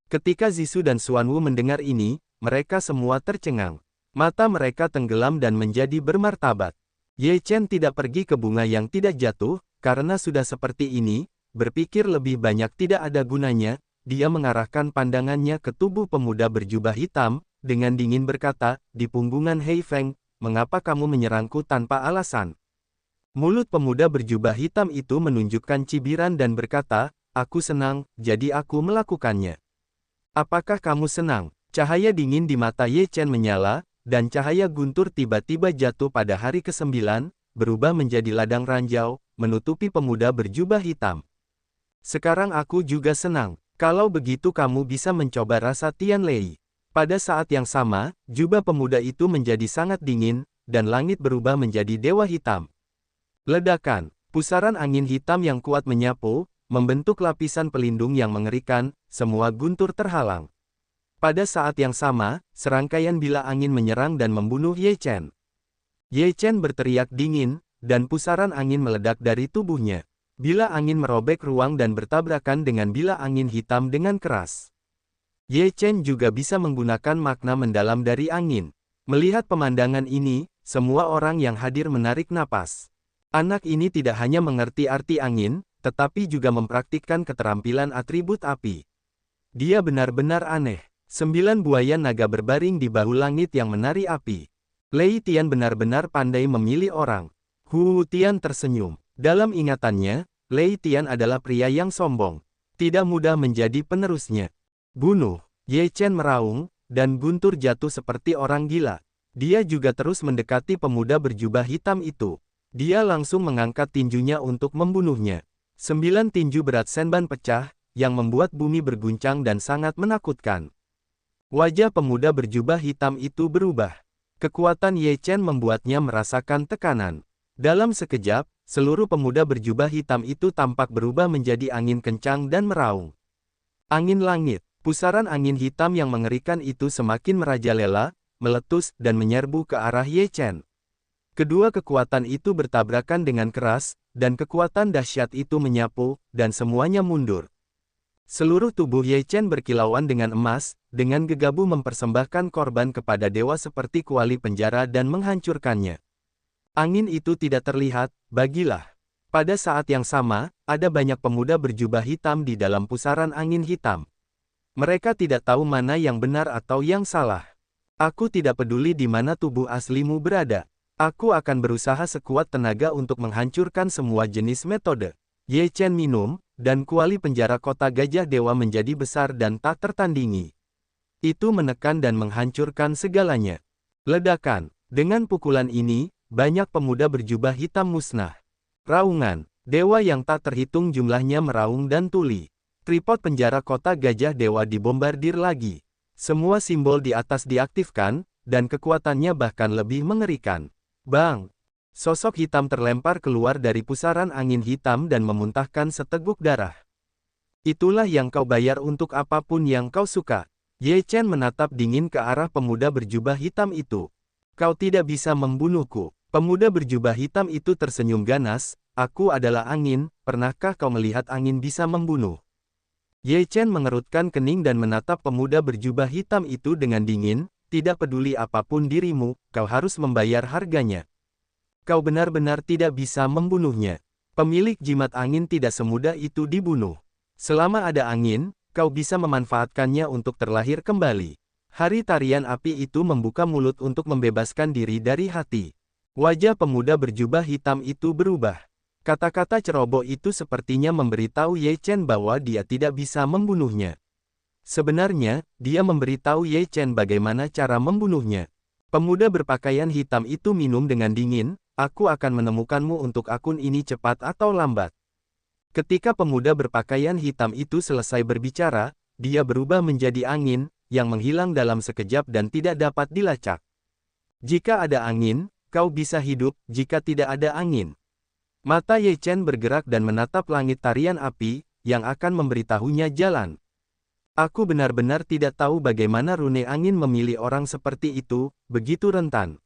Ketika Zisu dan Xuanwu mendengar ini, mereka semua tercengang. Mata mereka tenggelam dan menjadi bermartabat. Ye Chen tidak pergi ke bunga yang tidak jatuh, karena sudah seperti ini, berpikir lebih banyak tidak ada gunanya, dia mengarahkan pandangannya ke tubuh pemuda berjubah hitam, dengan dingin berkata, di punggungan Hei Feng, mengapa kamu menyerangku tanpa alasan? Mulut pemuda berjubah hitam itu menunjukkan cibiran dan berkata, aku senang, jadi aku melakukannya. Apakah kamu senang? Cahaya dingin di mata Ye Chen menyala, dan cahaya guntur tiba-tiba jatuh pada hari ke-9, berubah menjadi ladang ranjau, menutupi pemuda berjubah hitam. Sekarang aku juga senang. Kalau begitu kamu bisa mencoba rasa Tian Lei. Pada saat yang sama, jubah pemuda itu menjadi sangat dingin, dan langit berubah menjadi dewa hitam. Ledakan, pusaran angin hitam yang kuat menyapu, membentuk lapisan pelindung yang mengerikan, semua guntur terhalang. Pada saat yang sama, serangkaian bila angin menyerang dan membunuh Ye Chen. Ye Chen berteriak dingin, dan pusaran angin meledak dari tubuhnya. Bila angin merobek ruang dan bertabrakan dengan bila angin hitam dengan keras. Ye Chen juga bisa menggunakan makna mendalam dari angin. Melihat pemandangan ini, semua orang yang hadir menarik napas. Anak ini tidak hanya mengerti arti angin, tetapi juga mempraktikkan keterampilan atribut api. Dia benar-benar aneh. 9 buaya naga berbaring di bahu langit yang menari api. Lei Tian benar-benar pandai memilih orang. Hu Tian tersenyum. Dalam ingatannya, Lei Tian adalah pria yang sombong. Tidak mudah menjadi penerusnya. Bunuh. Ye Chen meraung, dan guntur jatuh seperti orang gila. Dia juga terus mendekati pemuda berjubah hitam itu. Dia langsung mengangkat tinjunya untuk membunuhnya. 9 tinju berat senban pecah, yang membuat bumi berguncang dan sangat menakutkan. Wajah pemuda berjubah hitam itu berubah. Kekuatan Ye Chen membuatnya merasakan tekanan. Dalam sekejap, seluruh pemuda berjubah hitam itu tampak berubah menjadi angin kencang dan meraung. Angin langit, pusaran angin hitam yang mengerikan itu semakin merajalela, meletus, dan menyerbu ke arah Ye Chen. Kedua kekuatan itu bertabrakan dengan keras, dan kekuatan dahsyat itu menyapu, dan semuanya mundur. Seluruh tubuh Ye Chen berkilauan dengan emas, dengan gegabah mempersembahkan korban kepada dewa seperti kuali penjara dan menghancurkannya. Angin itu tidak terlihat, bagilah. Pada saat yang sama, ada banyak pemuda berjubah hitam di dalam pusaran angin hitam. Mereka tidak tahu mana yang benar atau yang salah. Aku tidak peduli di mana tubuh aslimu berada. Aku akan berusaha sekuat tenaga untuk menghancurkan semua jenis metode. Ye Chen minum, dan kuali penjara kota Gajah Dewa menjadi besar dan tak tertandingi. Itu menekan dan menghancurkan segalanya. Ledakan. Dengan pukulan ini, banyak pemuda berjubah hitam musnah. Raungan. Dewa yang tak terhitung jumlahnya meraung dan tuli. Tripod penjara kota Gajah Dewa dibombardir lagi. Semua simbol di atas diaktifkan, dan kekuatannya bahkan lebih mengerikan. Bang! Sosok hitam terlempar keluar dari pusaran angin hitam dan memuntahkan seteguk darah. Itulah yang kau bayar untuk apapun yang kau suka. Ye Chen menatap dingin ke arah pemuda berjubah hitam itu. Kau tidak bisa membunuhku. Pemuda berjubah hitam itu tersenyum ganas. Aku adalah angin, pernahkah kau melihat angin bisa membunuh? Ye Chen mengerutkan kening dan menatap pemuda berjubah hitam itu dengan dingin, tidak peduli apapun dirimu, kau harus membayar harganya. Kau benar-benar tidak bisa membunuhnya. Pemilik jimat angin tidak semudah itu dibunuh. Selama ada angin, kau bisa memanfaatkannya untuk terlahir kembali. Hari tarian api itu membuka mulut untuk membebaskan diri dari hati. Wajah pemuda berjubah hitam itu berubah. Kata-kata ceroboh itu sepertinya memberitahu Ye Chen bahwa dia tidak bisa membunuhnya. Sebenarnya, dia memberitahu Ye Chen bagaimana cara membunuhnya. Pemuda berpakaian hitam itu minum dengan dingin, aku akan menemukanmu untuk akun ini cepat atau lambat. Ketika pemuda berpakaian hitam itu selesai berbicara, dia berubah menjadi angin, yang menghilang dalam sekejap dan tidak dapat dilacak. Jika ada angin, kau bisa hidup, jika tidak ada angin. Mata Ye Chen bergerak dan menatap langit tarian api, yang akan memberitahunya jalan. Aku benar-benar tidak tahu bagaimana rune angin memilih orang seperti itu, begitu rentan.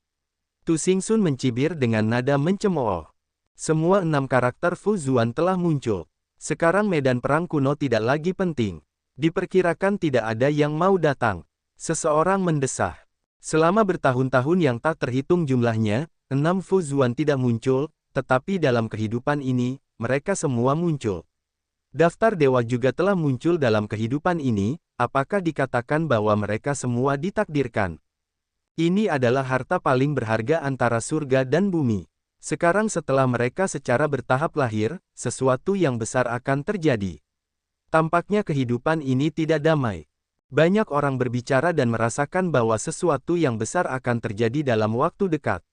Tu Xingxun mencibir dengan nada mencemooh. Semua 6 karakter Fu Zuan telah muncul. Sekarang medan perang kuno tidak lagi penting. Diperkirakan tidak ada yang mau datang. Seseorang mendesah. Selama bertahun-tahun yang tak terhitung jumlahnya, 6 Fu Zuan tidak muncul. Tetapi dalam kehidupan ini, mereka semua muncul. Daftar dewa juga telah muncul dalam kehidupan ini, apakah dikatakan bahwa mereka semua ditakdirkan? Ini adalah harta paling berharga antara surga dan bumi. Sekarang setelah mereka secara bertahap lahir, sesuatu yang besar akan terjadi. Tampaknya kehidupan ini tidak damai. Banyak orang berbicara dan merasakan bahwa sesuatu yang besar akan terjadi dalam waktu dekat.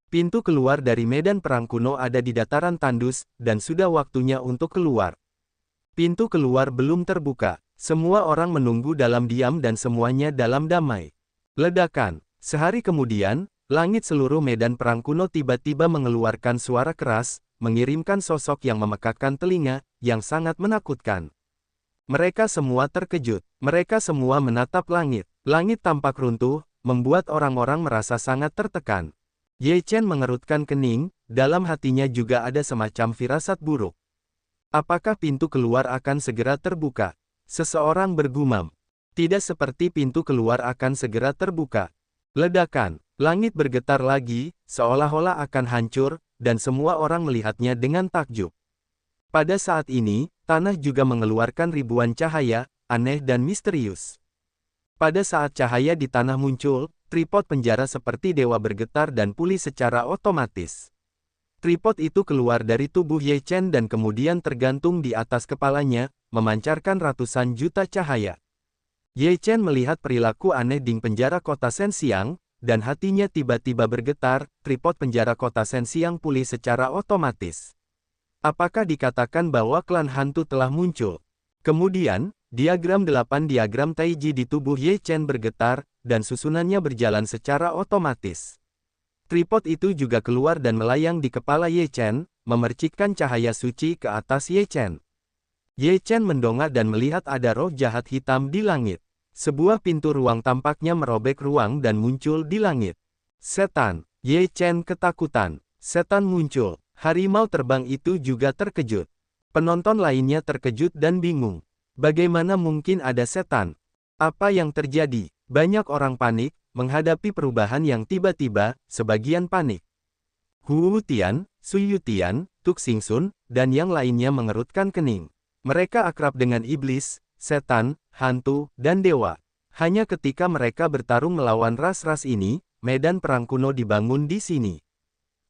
Pintu keluar dari medan perang kuno ada di dataran tandus, dan sudah waktunya untuk keluar. Pintu keluar belum terbuka. Semua orang menunggu dalam diam dan semuanya dalam damai. Ledakan. Sehari kemudian, langit seluruh medan perang kuno tiba-tiba mengeluarkan suara keras, mengirimkan sosok yang memekakkan telinga, yang sangat menakutkan. Mereka semua terkejut. Mereka semua menatap langit. Langit tampak runtuh, membuat orang-orang merasa sangat tertekan. Ye Chen mengerutkan kening, dalam hatinya juga ada semacam firasat buruk. Apakah pintu keluar akan segera terbuka? Seseorang bergumam. Tidak seperti pintu keluar akan segera terbuka. Ledakan. Langit bergetar lagi, seolah-olah akan hancur, dan semua orang melihatnya dengan takjub. Pada saat ini, tanah juga mengeluarkan ribuan cahaya, aneh dan misterius. Pada saat cahaya di tanah muncul, tripod penjara seperti dewa bergetar dan pulih secara otomatis. Tripod itu keluar dari tubuh Ye Chen dan kemudian tergantung di atas kepalanya, memancarkan ratusan juta cahaya. Ye Chen melihat perilaku aneh di penjara kota Shenxiang, dan hatinya tiba-tiba bergetar. Tripod penjara kota Shenxiang pulih secara otomatis. Apakah dikatakan bahwa klan hantu telah muncul? Kemudian, diagram 8 diagram Taiji di tubuh Ye Chen bergetar, dan susunannya berjalan secara otomatis. Tripod itu juga keluar dan melayang di kepala Ye Chen, memercikkan cahaya suci ke atas Ye Chen. Ye Chen mendongak dan melihat ada roh jahat hitam di langit. Sebuah pintu ruang tampaknya merobek ruang dan muncul di langit. Setan. Ye Chen ketakutan. Setan muncul. Harimau terbang itu juga terkejut. Penonton lainnya terkejut dan bingung. Bagaimana mungkin ada setan? Apa yang terjadi? Banyak orang panik, menghadapi perubahan yang tiba-tiba, sebagian panik. Hu Tian, Sui Tian, Tu Xingxun, dan yang lainnya mengerutkan kening. Mereka akrab dengan iblis, setan, hantu, dan dewa. Hanya ketika mereka bertarung melawan ras-ras ini, medan perang kuno dibangun di sini.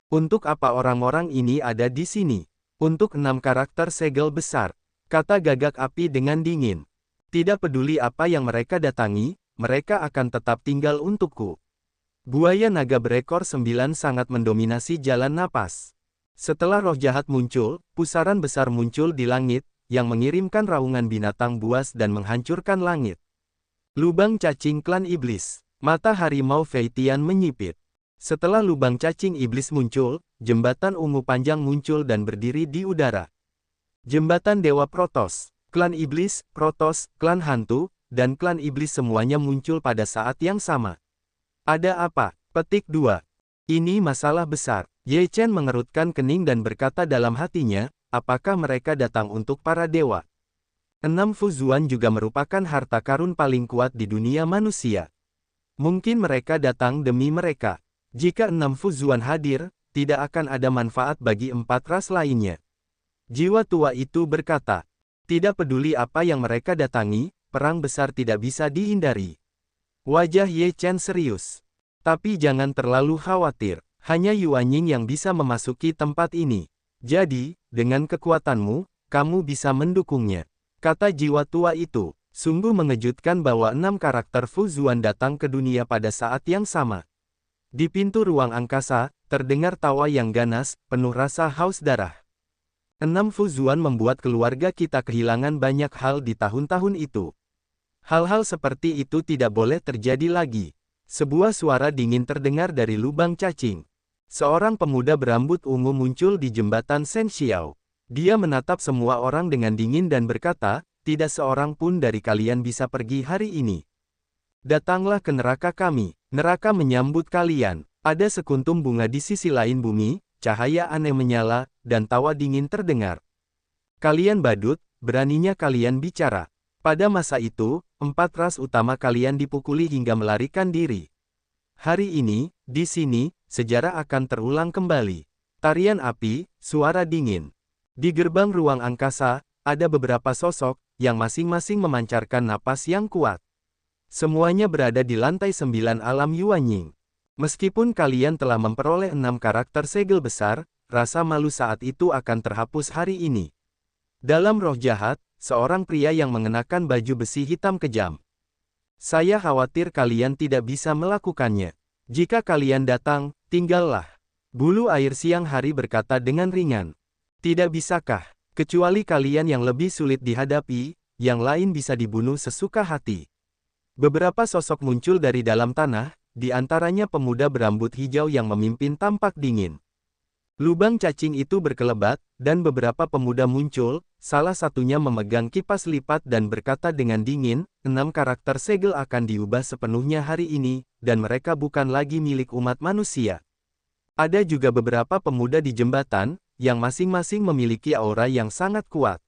Untuk apa orang-orang ini ada di sini? Untuk 6 karakter segel besar, kata Gagak Api dengan dingin. Tidak peduli apa yang mereka datangi, mereka akan tetap tinggal untukku. Buaya naga berekor 9 sangat mendominasi jalan napas. Setelah roh jahat muncul, pusaran besar muncul di langit, yang mengirimkan raungan binatang buas dan menghancurkan langit. Lubang cacing klan iblis. Mata harimau Feitian menyipit. Setelah lubang cacing iblis muncul, jembatan ungu panjang muncul dan berdiri di udara. Jembatan Dewa Protos, klan iblis, Protos, klan hantu, dan klan iblis semuanya muncul pada saat yang sama. Ada apa? Petik 2. Ini masalah besar. Ye Chen mengerutkan kening dan berkata dalam hatinya, apakah mereka datang untuk para dewa? 6 Fuzuan juga merupakan harta karun paling kuat di dunia manusia. Mungkin mereka datang demi mereka. Jika 6 Fuzuan hadir, tidak akan ada manfaat bagi 4 ras lainnya. Jiwa tua itu berkata, tidak peduli apa yang mereka datangi, perang besar tidak bisa dihindari. Wajah Ye Chen serius. Tapi jangan terlalu khawatir, hanya Yuanying yang bisa memasuki tempat ini. Jadi, dengan kekuatanmu, kamu bisa mendukungnya. Kata jiwa tua itu, sungguh mengejutkan bahwa 6 karakter Fuzuan datang ke dunia pada saat yang sama. Di pintu ruang angkasa, terdengar tawa yang ganas, penuh rasa haus darah. 6 Fuzuan membuat keluarga kita kehilangan banyak hal di tahun-tahun itu. Hal-hal seperti itu tidak boleh terjadi lagi. Sebuah suara dingin terdengar dari lubang cacing. Seorang pemuda berambut ungu muncul di jembatan Senxiao. Dia menatap semua orang dengan dingin dan berkata, tidak seorang pun dari kalian bisa pergi hari ini. Datanglah ke neraka kami. Neraka menyambut kalian. Ada sekuntum bunga di sisi lain bumi, cahaya aneh menyala, dan tawa dingin terdengar. Kalian badut, beraninya kalian bicara. Pada masa itu, 4 ras utama kalian dipukuli hingga melarikan diri. Hari ini, di sini, sejarah akan terulang kembali. Tarian api, suara dingin. Di gerbang ruang angkasa, ada beberapa sosok, yang masing-masing memancarkan napas yang kuat. Semuanya berada di lantai 9 alam Yuanying. Meskipun kalian telah memperoleh 6 karakter segel besar, rasa malu saat itu akan terhapus hari ini. Dalam roh jahat, seorang pria yang mengenakan baju besi hitam kejam. Saya khawatir kalian tidak bisa melakukannya. Jika kalian datang, tinggallah. Bulu air siang hari berkata dengan ringan. Tidak bisakah, kecuali kalian yang lebih sulit dihadapi, yang lain bisa dibunuh sesuka hati. Beberapa sosok muncul dari dalam tanah, di antaranya pemuda berambut hijau yang memimpin tampak dingin. Lubang cacing itu berkelebat, dan beberapa pemuda muncul, salah satunya memegang kipas lipat dan berkata dengan dingin, 6 karakter segel akan diubah sepenuhnya hari ini, dan mereka bukan lagi milik umat manusia. Ada juga beberapa pemuda di jembatan, yang masing-masing memiliki aura yang sangat kuat.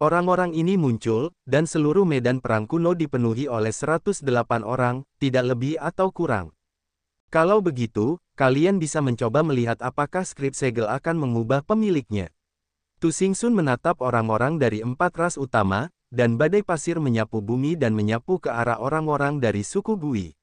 Orang-orang ini muncul, dan seluruh medan perang kuno dipenuhi oleh 108 orang, tidak lebih atau kurang. Kalau begitu, kalian bisa mencoba melihat apakah skrip segel akan mengubah pemiliknya. Tu Xingxun menatap orang-orang dari 4 ras utama, dan badai pasir menyapu bumi dan menyapu ke arah orang-orang dari suku Bui.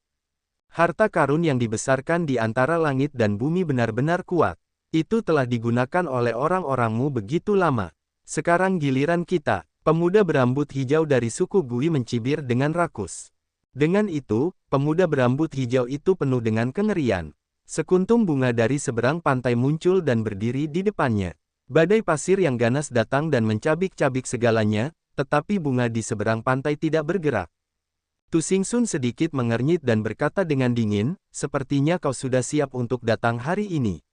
Harta karun yang dibesarkan di antara langit dan bumi benar-benar kuat. Itu telah digunakan oleh orang-orangmu begitu lama. Sekarang giliran kita. Pemuda berambut hijau dari suku Bui mencibir dengan rakus. Dengan itu, pemuda berambut hijau itu penuh dengan kengerian. Sekuntum bunga dari seberang pantai muncul dan berdiri di depannya. Badai pasir yang ganas datang dan mencabik-cabik segalanya, tetapi bunga di seberang pantai tidak bergerak. Tu Xingxun sedikit mengernyit dan berkata dengan dingin, sepertinya kau sudah siap untuk datang hari ini.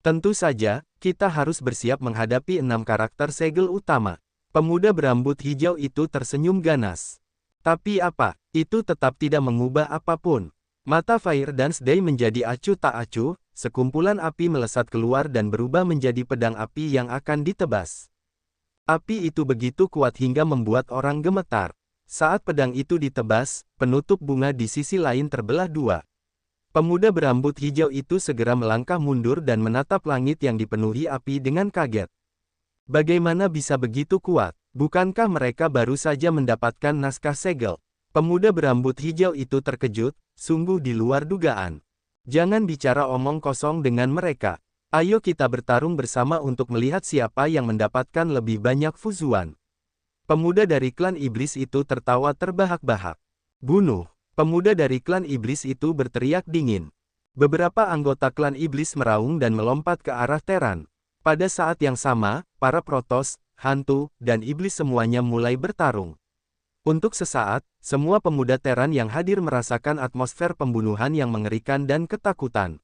Tentu saja, kita harus bersiap menghadapi 6 karakter segel utama. Pemuda berambut hijau itu tersenyum ganas. Tapi apa, itu tetap tidak mengubah apapun. Mata Fire Dance Day menjadi acuh tak acuh, sekumpulan api melesat keluar dan berubah menjadi pedang api yang akan ditebas. Api itu begitu kuat hingga membuat orang gemetar. Saat pedang itu ditebas, penutup bunga di sisi lain terbelah dua. Pemuda berambut hijau itu segera melangkah mundur dan menatap langit yang dipenuhi api dengan kaget. Bagaimana bisa begitu kuat? Bukankah mereka baru saja mendapatkan naskah segel? Pemuda berambut hijau itu terkejut, sungguh di luar dugaan. Jangan bicara omong kosong dengan mereka. Ayo kita bertarung bersama untuk melihat siapa yang mendapatkan lebih banyak fuzuan. Pemuda dari klan iblis itu tertawa terbahak-bahak. Bunuh! Pemuda dari klan iblis itu berteriak dingin. Beberapa anggota klan iblis meraung dan melompat ke arah Teran. Pada saat yang sama, para protos, hantu, dan iblis semuanya mulai bertarung. Untuk sesaat, semua pemuda Teran yang hadir merasakan atmosfer pembunuhan yang mengerikan dan ketakutan.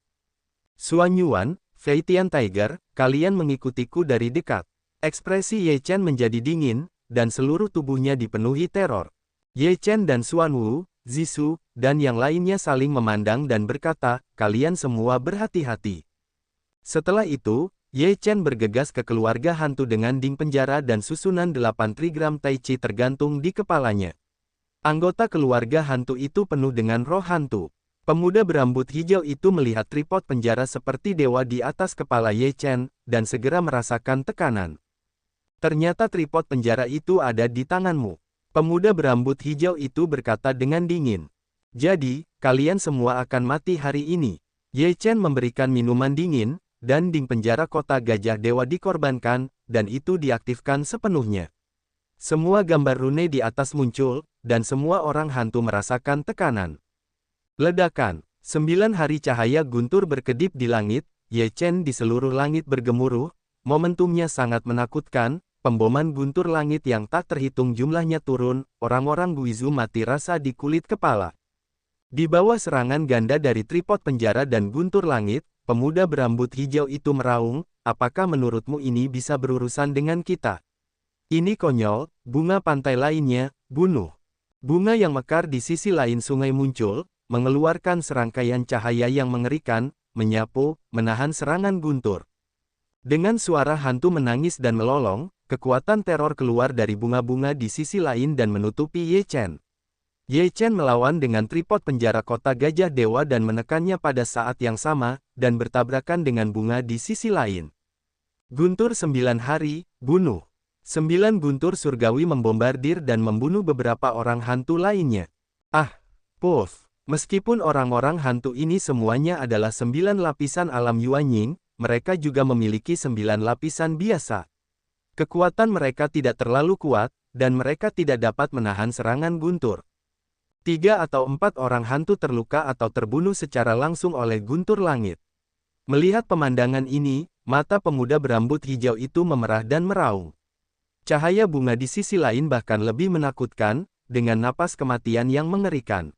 Xuan Yuan, Feitian Tiger, kalian mengikutiku dari dekat. Ekspresi Ye Chen menjadi dingin, dan seluruh tubuhnya dipenuhi teror. Ye Chen dan Xuan Wu, Zhisu, dan yang lainnya saling memandang dan berkata, kalian semua berhati-hati. Setelah itu, Ye Chen bergegas ke keluarga hantu dengan ding penjara dan susunan 8 trigram Tai Chi tergantung di kepalanya. Anggota keluarga hantu itu penuh dengan roh hantu. Pemuda berambut hijau itu melihat tripod penjara seperti dewa di atas kepala Ye Chen, dan segera merasakan tekanan. Ternyata tripod penjara itu ada di tanganmu. Pemuda berambut hijau itu berkata dengan dingin. Jadi, kalian semua akan mati hari ini. Ye Chen memberikan minuman dingin, dan ding penjara kota gajah dewa dikorbankan, dan itu diaktifkan sepenuhnya. Semua gambar rune di atas muncul, dan semua orang hantu merasakan tekanan. Ledakan. 9 hari cahaya guntur berkedip di langit, Ye Chen di seluruh langit bergemuruh, momentumnya sangat menakutkan, pemboman guntur langit yang tak terhitung jumlahnya turun, orang-orang Guizu mati rasa di kulit kepala. Di bawah serangan ganda dari tripod penjara dan guntur langit, pemuda berambut hijau itu meraung, apakah menurutmu ini bisa berurusan dengan kita? Ini konyol, bunga pantai lainnya, bunuh. Bunga yang mekar di sisi lain sungai muncul, mengeluarkan serangkaian cahaya yang mengerikan, menyapu, menahan serangan guntur. Dengan suara hantu menangis dan melolong, kekuatan teror keluar dari bunga-bunga di sisi lain dan menutupi Ye Chen. Ye Chen melawan dengan tripod penjara kota gajah dewa dan menekannya pada saat yang sama, dan bertabrakan dengan bunga di sisi lain. Guntur 9 hari, bunuh. 9 guntur surgawi membombardir dan membunuh beberapa orang hantu lainnya. Puff. Meskipun orang-orang hantu ini semuanya adalah 9 lapisan alam Yuanying, mereka juga memiliki 9 lapisan biasa. Kekuatan mereka tidak terlalu kuat, dan mereka tidak dapat menahan serangan guntur. 3 atau 4 orang hantu terluka atau terbunuh secara langsung oleh guntur langit. Melihat pemandangan ini, mata pemuda berambut hijau itu memerah dan meraung. Cahaya bunga di sisi lain bahkan lebih menakutkan, dengan napas kematian yang mengerikan.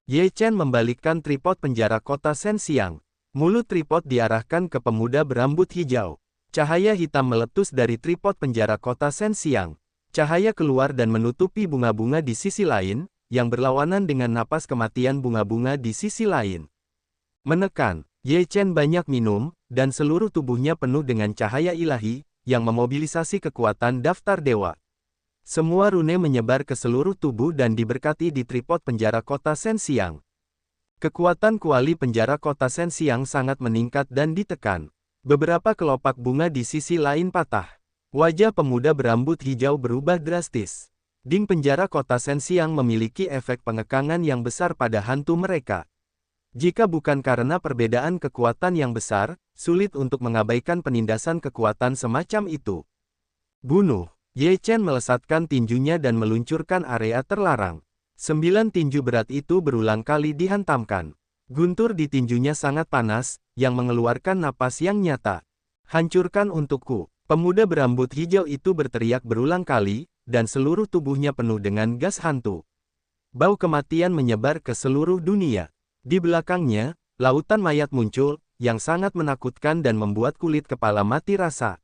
Ye Chen membalikkan tripod penjara kota Shenxiang. Mulut tripod diarahkan ke pemuda berambut hijau. Cahaya hitam meletus dari tripod penjara kota Shenxiang. Cahaya keluar dan menutupi bunga-bunga di sisi lain, yang berlawanan dengan napas kematian bunga-bunga di sisi lain. Menekan, Ye Chen banyak minum, dan seluruh tubuhnya penuh dengan cahaya ilahi, yang memobilisasi kekuatan daftar dewa. Semua rune menyebar ke seluruh tubuh dan diberkati di tripod penjara kota Shenxiang. Kekuatan kuali penjara kota Shenxiang sangat meningkat dan ditekan. Beberapa kelopak bunga di sisi lain patah. Wajah pemuda berambut hijau berubah drastis. Ding penjara kota Shenxiang memiliki efek pengekangan yang besar pada hantu mereka. Jika bukan karena perbedaan kekuatan yang besar, sulit untuk mengabaikan penindasan kekuatan semacam itu. Bunuh. Ye Chen melesatkan tinjunya dan meluncurkan area terlarang. 9 tinju berat itu berulang kali dihantamkan. Guntur di tinjunya sangat panas, yang mengeluarkan napas yang nyata. Hancurkan untukku. Pemuda berambut hijau itu berteriak berulang kali, dan seluruh tubuhnya penuh dengan gas hantu. Bau kematian menyebar ke seluruh dunia. Di belakangnya, lautan mayat muncul, yang sangat menakutkan dan membuat kulit kepala mati rasa.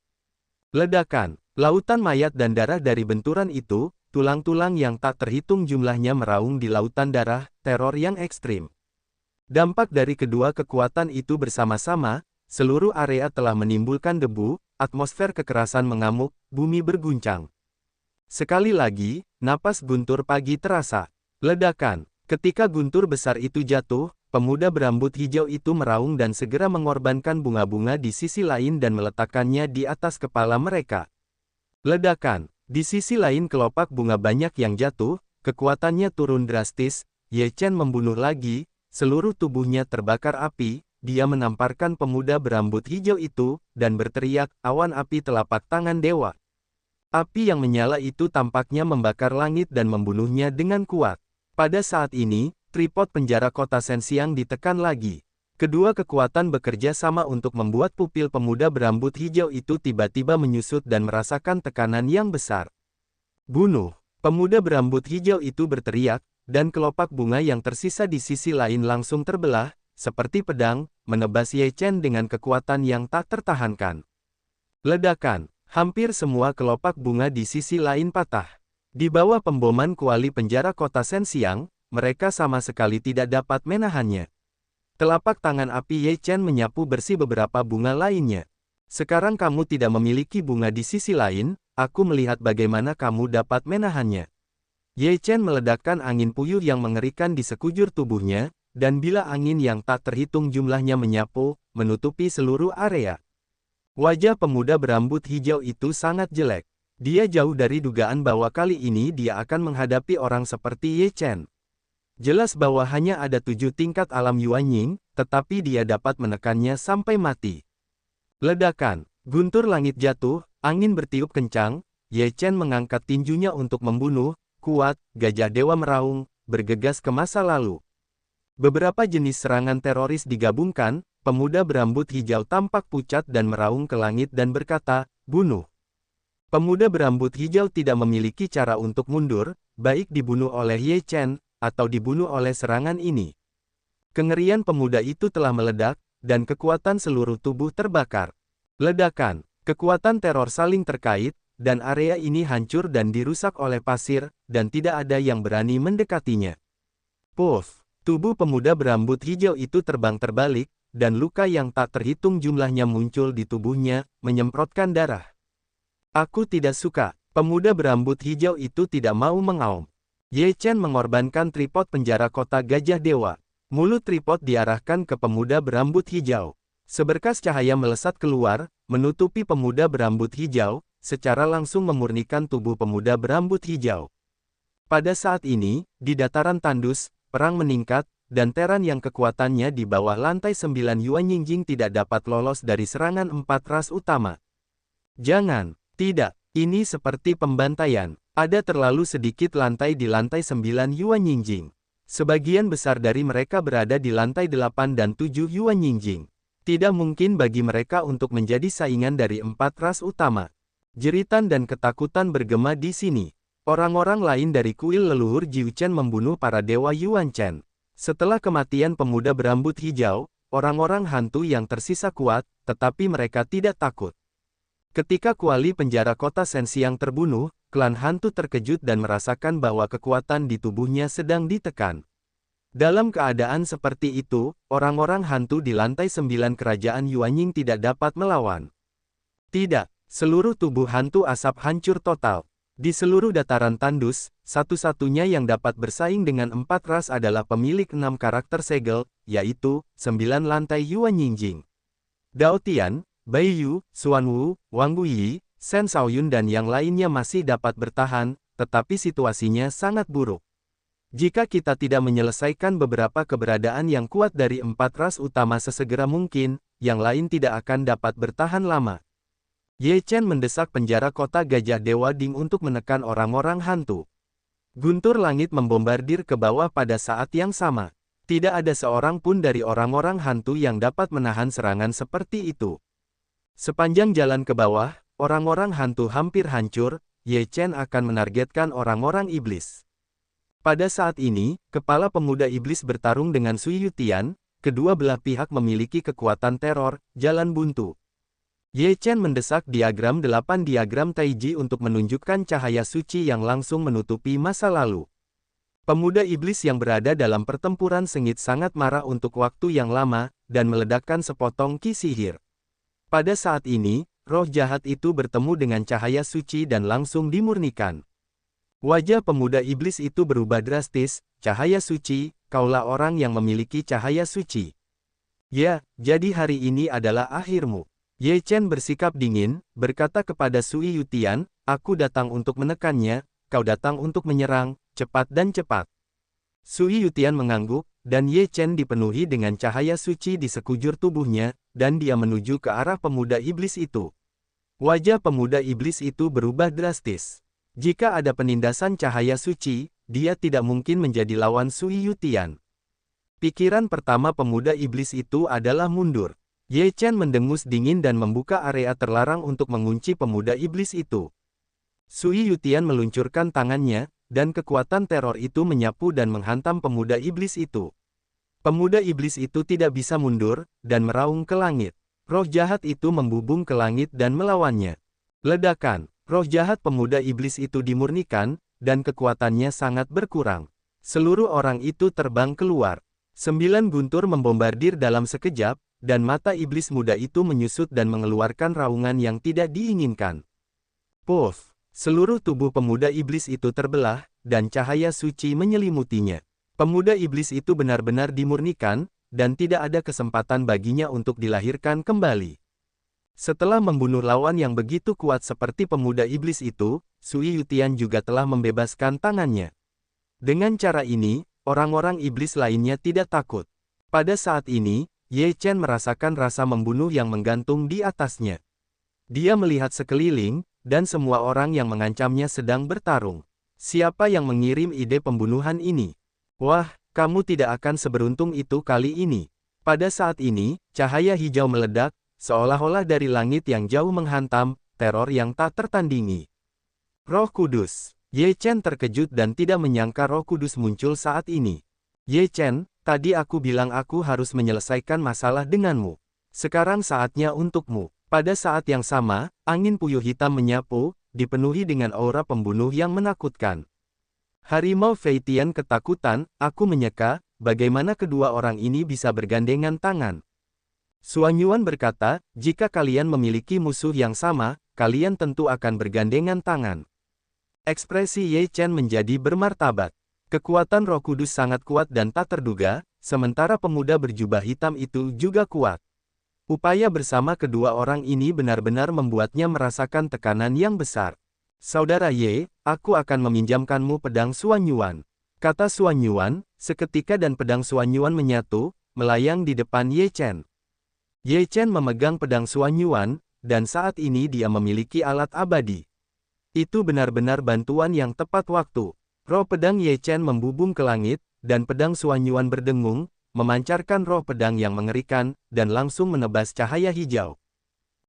Ledakan. Lautan mayat dan darah dari benturan itu, tulang-tulang yang tak terhitung jumlahnya meraung di lautan darah, teror yang ekstrim. Dampak dari kedua kekuatan itu bersama-sama, seluruh area telah menimbulkan debu, atmosfer kekerasan mengamuk, bumi berguncang. Sekali lagi, napas guntur pagi terasa. Ledakan. Ketika guntur besar itu jatuh, pemuda berambut hijau itu meraung dan segera mengorbankan bunga-bunga di sisi lain dan meletakkannya di atas kepala mereka. Ledakan. Di sisi lain kelopak bunga banyak yang jatuh, kekuatannya turun drastis, Ye Chen membunuh lagi, seluruh tubuhnya terbakar api, dia menamparkan pemuda berambut hijau itu, dan berteriak, awan api telapak tangan dewa. Api yang menyala itu tampaknya membakar langit dan membunuhnya dengan kuat. Pada saat ini, tripod penjara kota Sensiang ditekan lagi. Kedua kekuatan bekerja sama untuk membuat pupil pemuda berambut hijau itu tiba-tiba menyusut dan merasakan tekanan yang besar. Bunuh! Pemuda berambut hijau itu berteriak, dan kelopak bunga yang tersisa di sisi lain langsung terbelah, seperti pedang, menebas Ye Chen dengan kekuatan yang tak tertahankan. Ledakan! Hampir semua kelopak bunga di sisi lain patah. Di bawah pemboman kuali penjara kota Sensiang, mereka sama sekali tidak dapat menahannya. Telapak tangan api Ye Chen menyapu bersih beberapa bunga lainnya. Sekarang kamu tidak memiliki bunga di sisi lain, aku melihat bagaimana kamu dapat menahannya. Ye Chen meledakkan angin puyuh yang mengerikan di sekujur tubuhnya, dan bila angin yang tak terhitung jumlahnya menyapu, menutupi seluruh area. Wajah pemuda berambut hijau itu sangat jelek. Dia jauh dari dugaan bahwa kali ini dia akan menghadapi orang seperti Ye Chen. Jelas bahwa hanya ada 7 tingkat alam Yuanying, tetapi dia dapat menekannya sampai mati. Ledakan, guntur langit jatuh, angin bertiup kencang, Ye Chen mengangkat tinjunya untuk membunuh, kuat, gajah dewa meraung, bergegas ke masa lalu. Beberapa jenis serangan teroris digabungkan, pemuda berambut hijau tampak pucat dan meraung ke langit dan berkata, bunuh. Pemuda berambut hijau tidak memiliki cara untuk mundur, baik dibunuh oleh Ye Chen, atau dibunuh oleh serangan ini. Kengerian pemuda itu telah meledak, dan kekuatan seluruh tubuh terbakar. Ledakan, kekuatan teror saling terkait, dan area ini hancur dan dirusak oleh pasir, dan tidak ada yang berani mendekatinya. Puff, tubuh pemuda berambut hijau itu terbang terbalik, dan luka yang tak terhitung jumlahnya muncul di tubuhnya, menyemprotkan darah. Aku tidak suka, pemuda berambut hijau itu tidak mau mengaum. Ye Chen mengorbankan tripod penjara kota Gajah Dewa. Mulut tripod diarahkan ke pemuda berambut hijau. Seberkas cahaya melesat keluar, menutupi pemuda berambut hijau, secara langsung memurnikan tubuh pemuda berambut hijau. Pada saat ini, di dataran tandus, perang meningkat, dan Teran yang kekuatannya di bawah lantai 9 Yuanying tidak dapat lolos dari serangan 4 ras utama. Jangan, tidak, ini seperti pembantaian. Ada terlalu sedikit lantai di lantai 9 Yuanying. Sebagian besar dari mereka berada di lantai 8 dan 7 Yuanying. Tidak mungkin bagi mereka untuk menjadi saingan dari 4 ras utama. Jeritan dan ketakutan bergema di sini. Orang-orang lain dari kuil leluhur Jiu Chen membunuh para dewa Yuan Chen. Setelah kematian pemuda berambut hijau, orang-orang hantu yang tersisa kuat, tetapi mereka tidak takut. Ketika kuali penjara kota Sensiang terbunuh, klan hantu terkejut dan merasakan bahwa kekuatan di tubuhnya sedang ditekan. Dalam keadaan seperti itu, orang-orang hantu di lantai 9 kerajaan Yuanying tidak dapat melawan. Tidak, seluruh tubuh hantu asap hancur total. Di seluruh dataran tandus, satu-satunya yang dapat bersaing dengan 4 ras adalah pemilik 6 karakter segel, yaitu 9 lantai Yuanying. Dao Tian, Bai Yu, Xuan Wu, Wang Guyi, Shen Shaoyun dan yang lainnya masih dapat bertahan, tetapi situasinya sangat buruk. Jika kita tidak menyelesaikan beberapa keberadaan yang kuat dari 4 ras utama sesegera mungkin, yang lain tidak akan dapat bertahan lama. Ye Chen mendesak penjara kota Gajah Dewa Ding untuk menekan orang-orang hantu. Guntur langit membombardir ke bawah pada saat yang sama. Tidak ada seorang pun dari orang-orang hantu yang dapat menahan serangan seperti itu. Sepanjang jalan ke bawah, orang-orang hantu hampir hancur, Ye Chen akan menargetkan orang-orang iblis. Pada saat ini, kepala pemuda iblis bertarung dengan Sui Yutian, kedua belah pihak memiliki kekuatan teror, jalan buntu. Ye Chen mendesak diagram 8 diagram Taiji untuk menunjukkan cahaya suci yang langsung menutupi masa lalu. Pemuda iblis yang berada dalam pertempuran sengit sangat marah untuk waktu yang lama, dan meledakkan sepotong ki sihir. Pada saat ini, roh jahat itu bertemu dengan cahaya suci dan langsung dimurnikan. Wajah pemuda iblis itu berubah drastis, cahaya suci, kaulah orang yang memiliki cahaya suci. Ya, jadi hari ini adalah akhirmu. Ye Chen bersikap dingin, berkata kepada Sui Yutian, aku datang untuk menekannya, kau datang untuk menyerang, cepat dan cepat. Sui Yutian mengangguk, dan Ye Chen dipenuhi dengan cahaya suci di sekujur tubuhnya, dan dia menuju ke arah pemuda iblis itu. Wajah pemuda iblis itu berubah drastis. Jika ada penindasan cahaya suci, dia tidak mungkin menjadi lawan Sui Yutian. Pikiran pertama pemuda iblis itu adalah mundur. Ye Chen mendengus dingin dan membuka area terlarang untuk mengunci pemuda iblis itu. Sui Yutian meluncurkan tangannya, dan kekuatan teror itu menyapu dan menghantam pemuda iblis itu. Pemuda iblis itu tidak bisa mundur, dan meraung ke langit. Roh jahat itu membubung ke langit dan melawannya. Ledakan, roh jahat pemuda iblis itu dimurnikan, dan kekuatannya sangat berkurang. Seluruh orang itu terbang keluar. 9 guntur membombardir dalam sekejap, dan mata iblis muda itu menyusut dan mengeluarkan raungan yang tidak diinginkan. Puff! Seluruh tubuh pemuda iblis itu terbelah, dan cahaya suci menyelimutinya. Pemuda iblis itu benar-benar dimurnikan, dan tidak ada kesempatan baginya untuk dilahirkan kembali. Setelah membunuh lawan yang begitu kuat seperti pemuda iblis itu, Sui Yutian juga telah membebaskan tangannya. Dengan cara ini, orang-orang iblis lainnya tidak takut. Pada saat ini, Ye Chen merasakan rasa membunuh yang menggantung di atasnya. Dia melihat sekeliling, dan semua orang yang mengancamnya sedang bertarung. Siapa yang mengirim ide pembunuhan ini? Wah, kamu tidak akan seberuntung itu kali ini. Pada saat ini, cahaya hijau meledak, seolah-olah dari langit yang jauh menghantam, teror yang tak tertandingi. Roh Kudus. Ye Chen terkejut dan tidak menyangka Roh Kudus muncul saat ini. Ye Chen, tadi aku bilang aku harus menyelesaikan masalah denganmu. Sekarang saatnya untukmu. Pada saat yang sama, angin puyuh hitam menyapu, dipenuhi dengan aura pembunuh yang menakutkan. Harimau Feitian ketakutan, aku menyeka, bagaimana kedua orang ini bisa bergandengan tangan. Suan Yuan berkata, jika kalian memiliki musuh yang sama, kalian tentu akan bergandengan tangan. Ekspresi Ye Chen menjadi bermartabat. Kekuatan Roh Kudus sangat kuat dan tak terduga, sementara pemuda berjubah hitam itu juga kuat. Upaya bersama kedua orang ini benar-benar membuatnya merasakan tekanan yang besar. Saudara Ye, aku akan meminjamkanmu pedang Suan Yuan. Kata Suan Yuan, seketika dan pedang Suan Yuan menyatu, melayang di depan Ye Chen. Ye Chen memegang pedang Suan Yuan, dan saat ini dia memiliki alat abadi. Itu benar-benar bantuan yang tepat waktu. Roh pedang Ye Chen membubung ke langit, dan pedang Suan Yuan berdengung, memancarkan roh pedang yang mengerikan, dan langsung menebas cahaya hijau.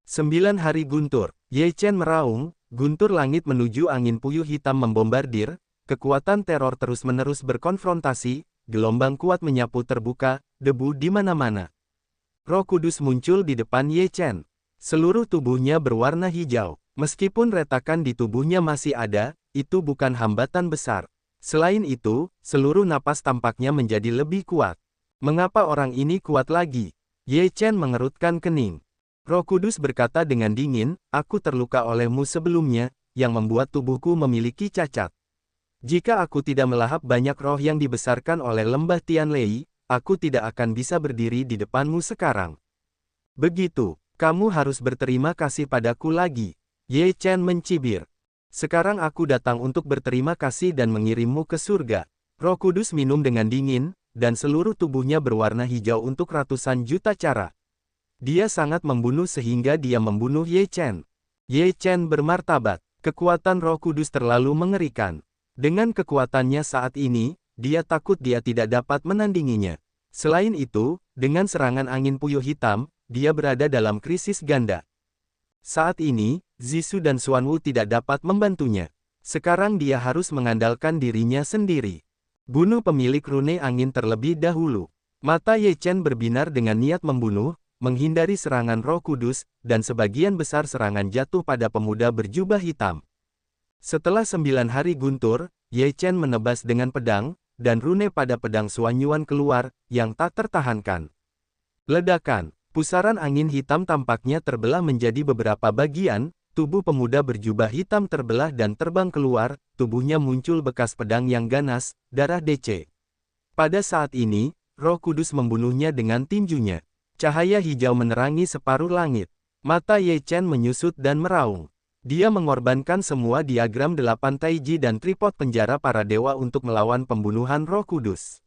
9 hari guntur, Ye Chen meraung, guntur langit menuju angin puyuh hitam membombardir, kekuatan teror terus-menerus berkonfrontasi, gelombang kuat menyapu terbuka, debu di mana-mana. Roh Kudus muncul di depan Ye Chen. Seluruh tubuhnya berwarna hijau. Meskipun retakan di tubuhnya masih ada, itu bukan hambatan besar. Selain itu, seluruh napas tampaknya menjadi lebih kuat. Mengapa orang ini kuat lagi? Ye Chen mengerutkan kening. Roh Kudus berkata dengan dingin, aku terluka olehmu sebelumnya, yang membuat tubuhku memiliki cacat. Jika aku tidak melahap banyak roh yang dibesarkan oleh lembah Tianlei, aku tidak akan bisa berdiri di depanmu sekarang. Begitu, kamu harus berterima kasih padaku lagi. Ye Chen mencibir. Sekarang aku datang untuk berterima kasih dan mengirimmu ke surga. Roh Kudus minum dengan dingin, dan seluruh tubuhnya berwarna hijau untuk ratusan juta cara. Dia sangat membunuh sehingga dia membunuh Ye Chen. Ye Chen bermartabat. Kekuatan Roh Kudus terlalu mengerikan. Dengan kekuatannya saat ini, dia takut dia tidak dapat menandinginya. Selain itu, dengan serangan angin puyuh hitam, dia berada dalam krisis ganda. Saat ini, Zhisu dan Xuanwu tidak dapat membantunya. Sekarang dia harus mengandalkan dirinya sendiri. Bunuh pemilik rune angin terlebih dahulu. Mata Ye Chen berbinar dengan niat membunuh, menghindari serangan Roh Kudus, dan sebagian besar serangan jatuh pada pemuda berjubah hitam. Setelah 9 hari guntur, Ye Chen menebas dengan pedang, dan rune pada pedang Suan Yuan keluar, yang tak tertahankan. Ledakan, pusaran angin hitam tampaknya terbelah menjadi beberapa bagian, tubuh pemuda berjubah hitam terbelah dan terbang keluar, tubuhnya muncul bekas pedang yang ganas, darah DC. Pada saat ini, Roh Kudus membunuhnya dengan tinjunya. Cahaya hijau menerangi separuh langit. Mata Ye Chen menyusut dan meraung. Dia mengorbankan semua diagram 8 taiji dan tripod penjara para dewa untuk melawan pembunuhan Roh Kudus.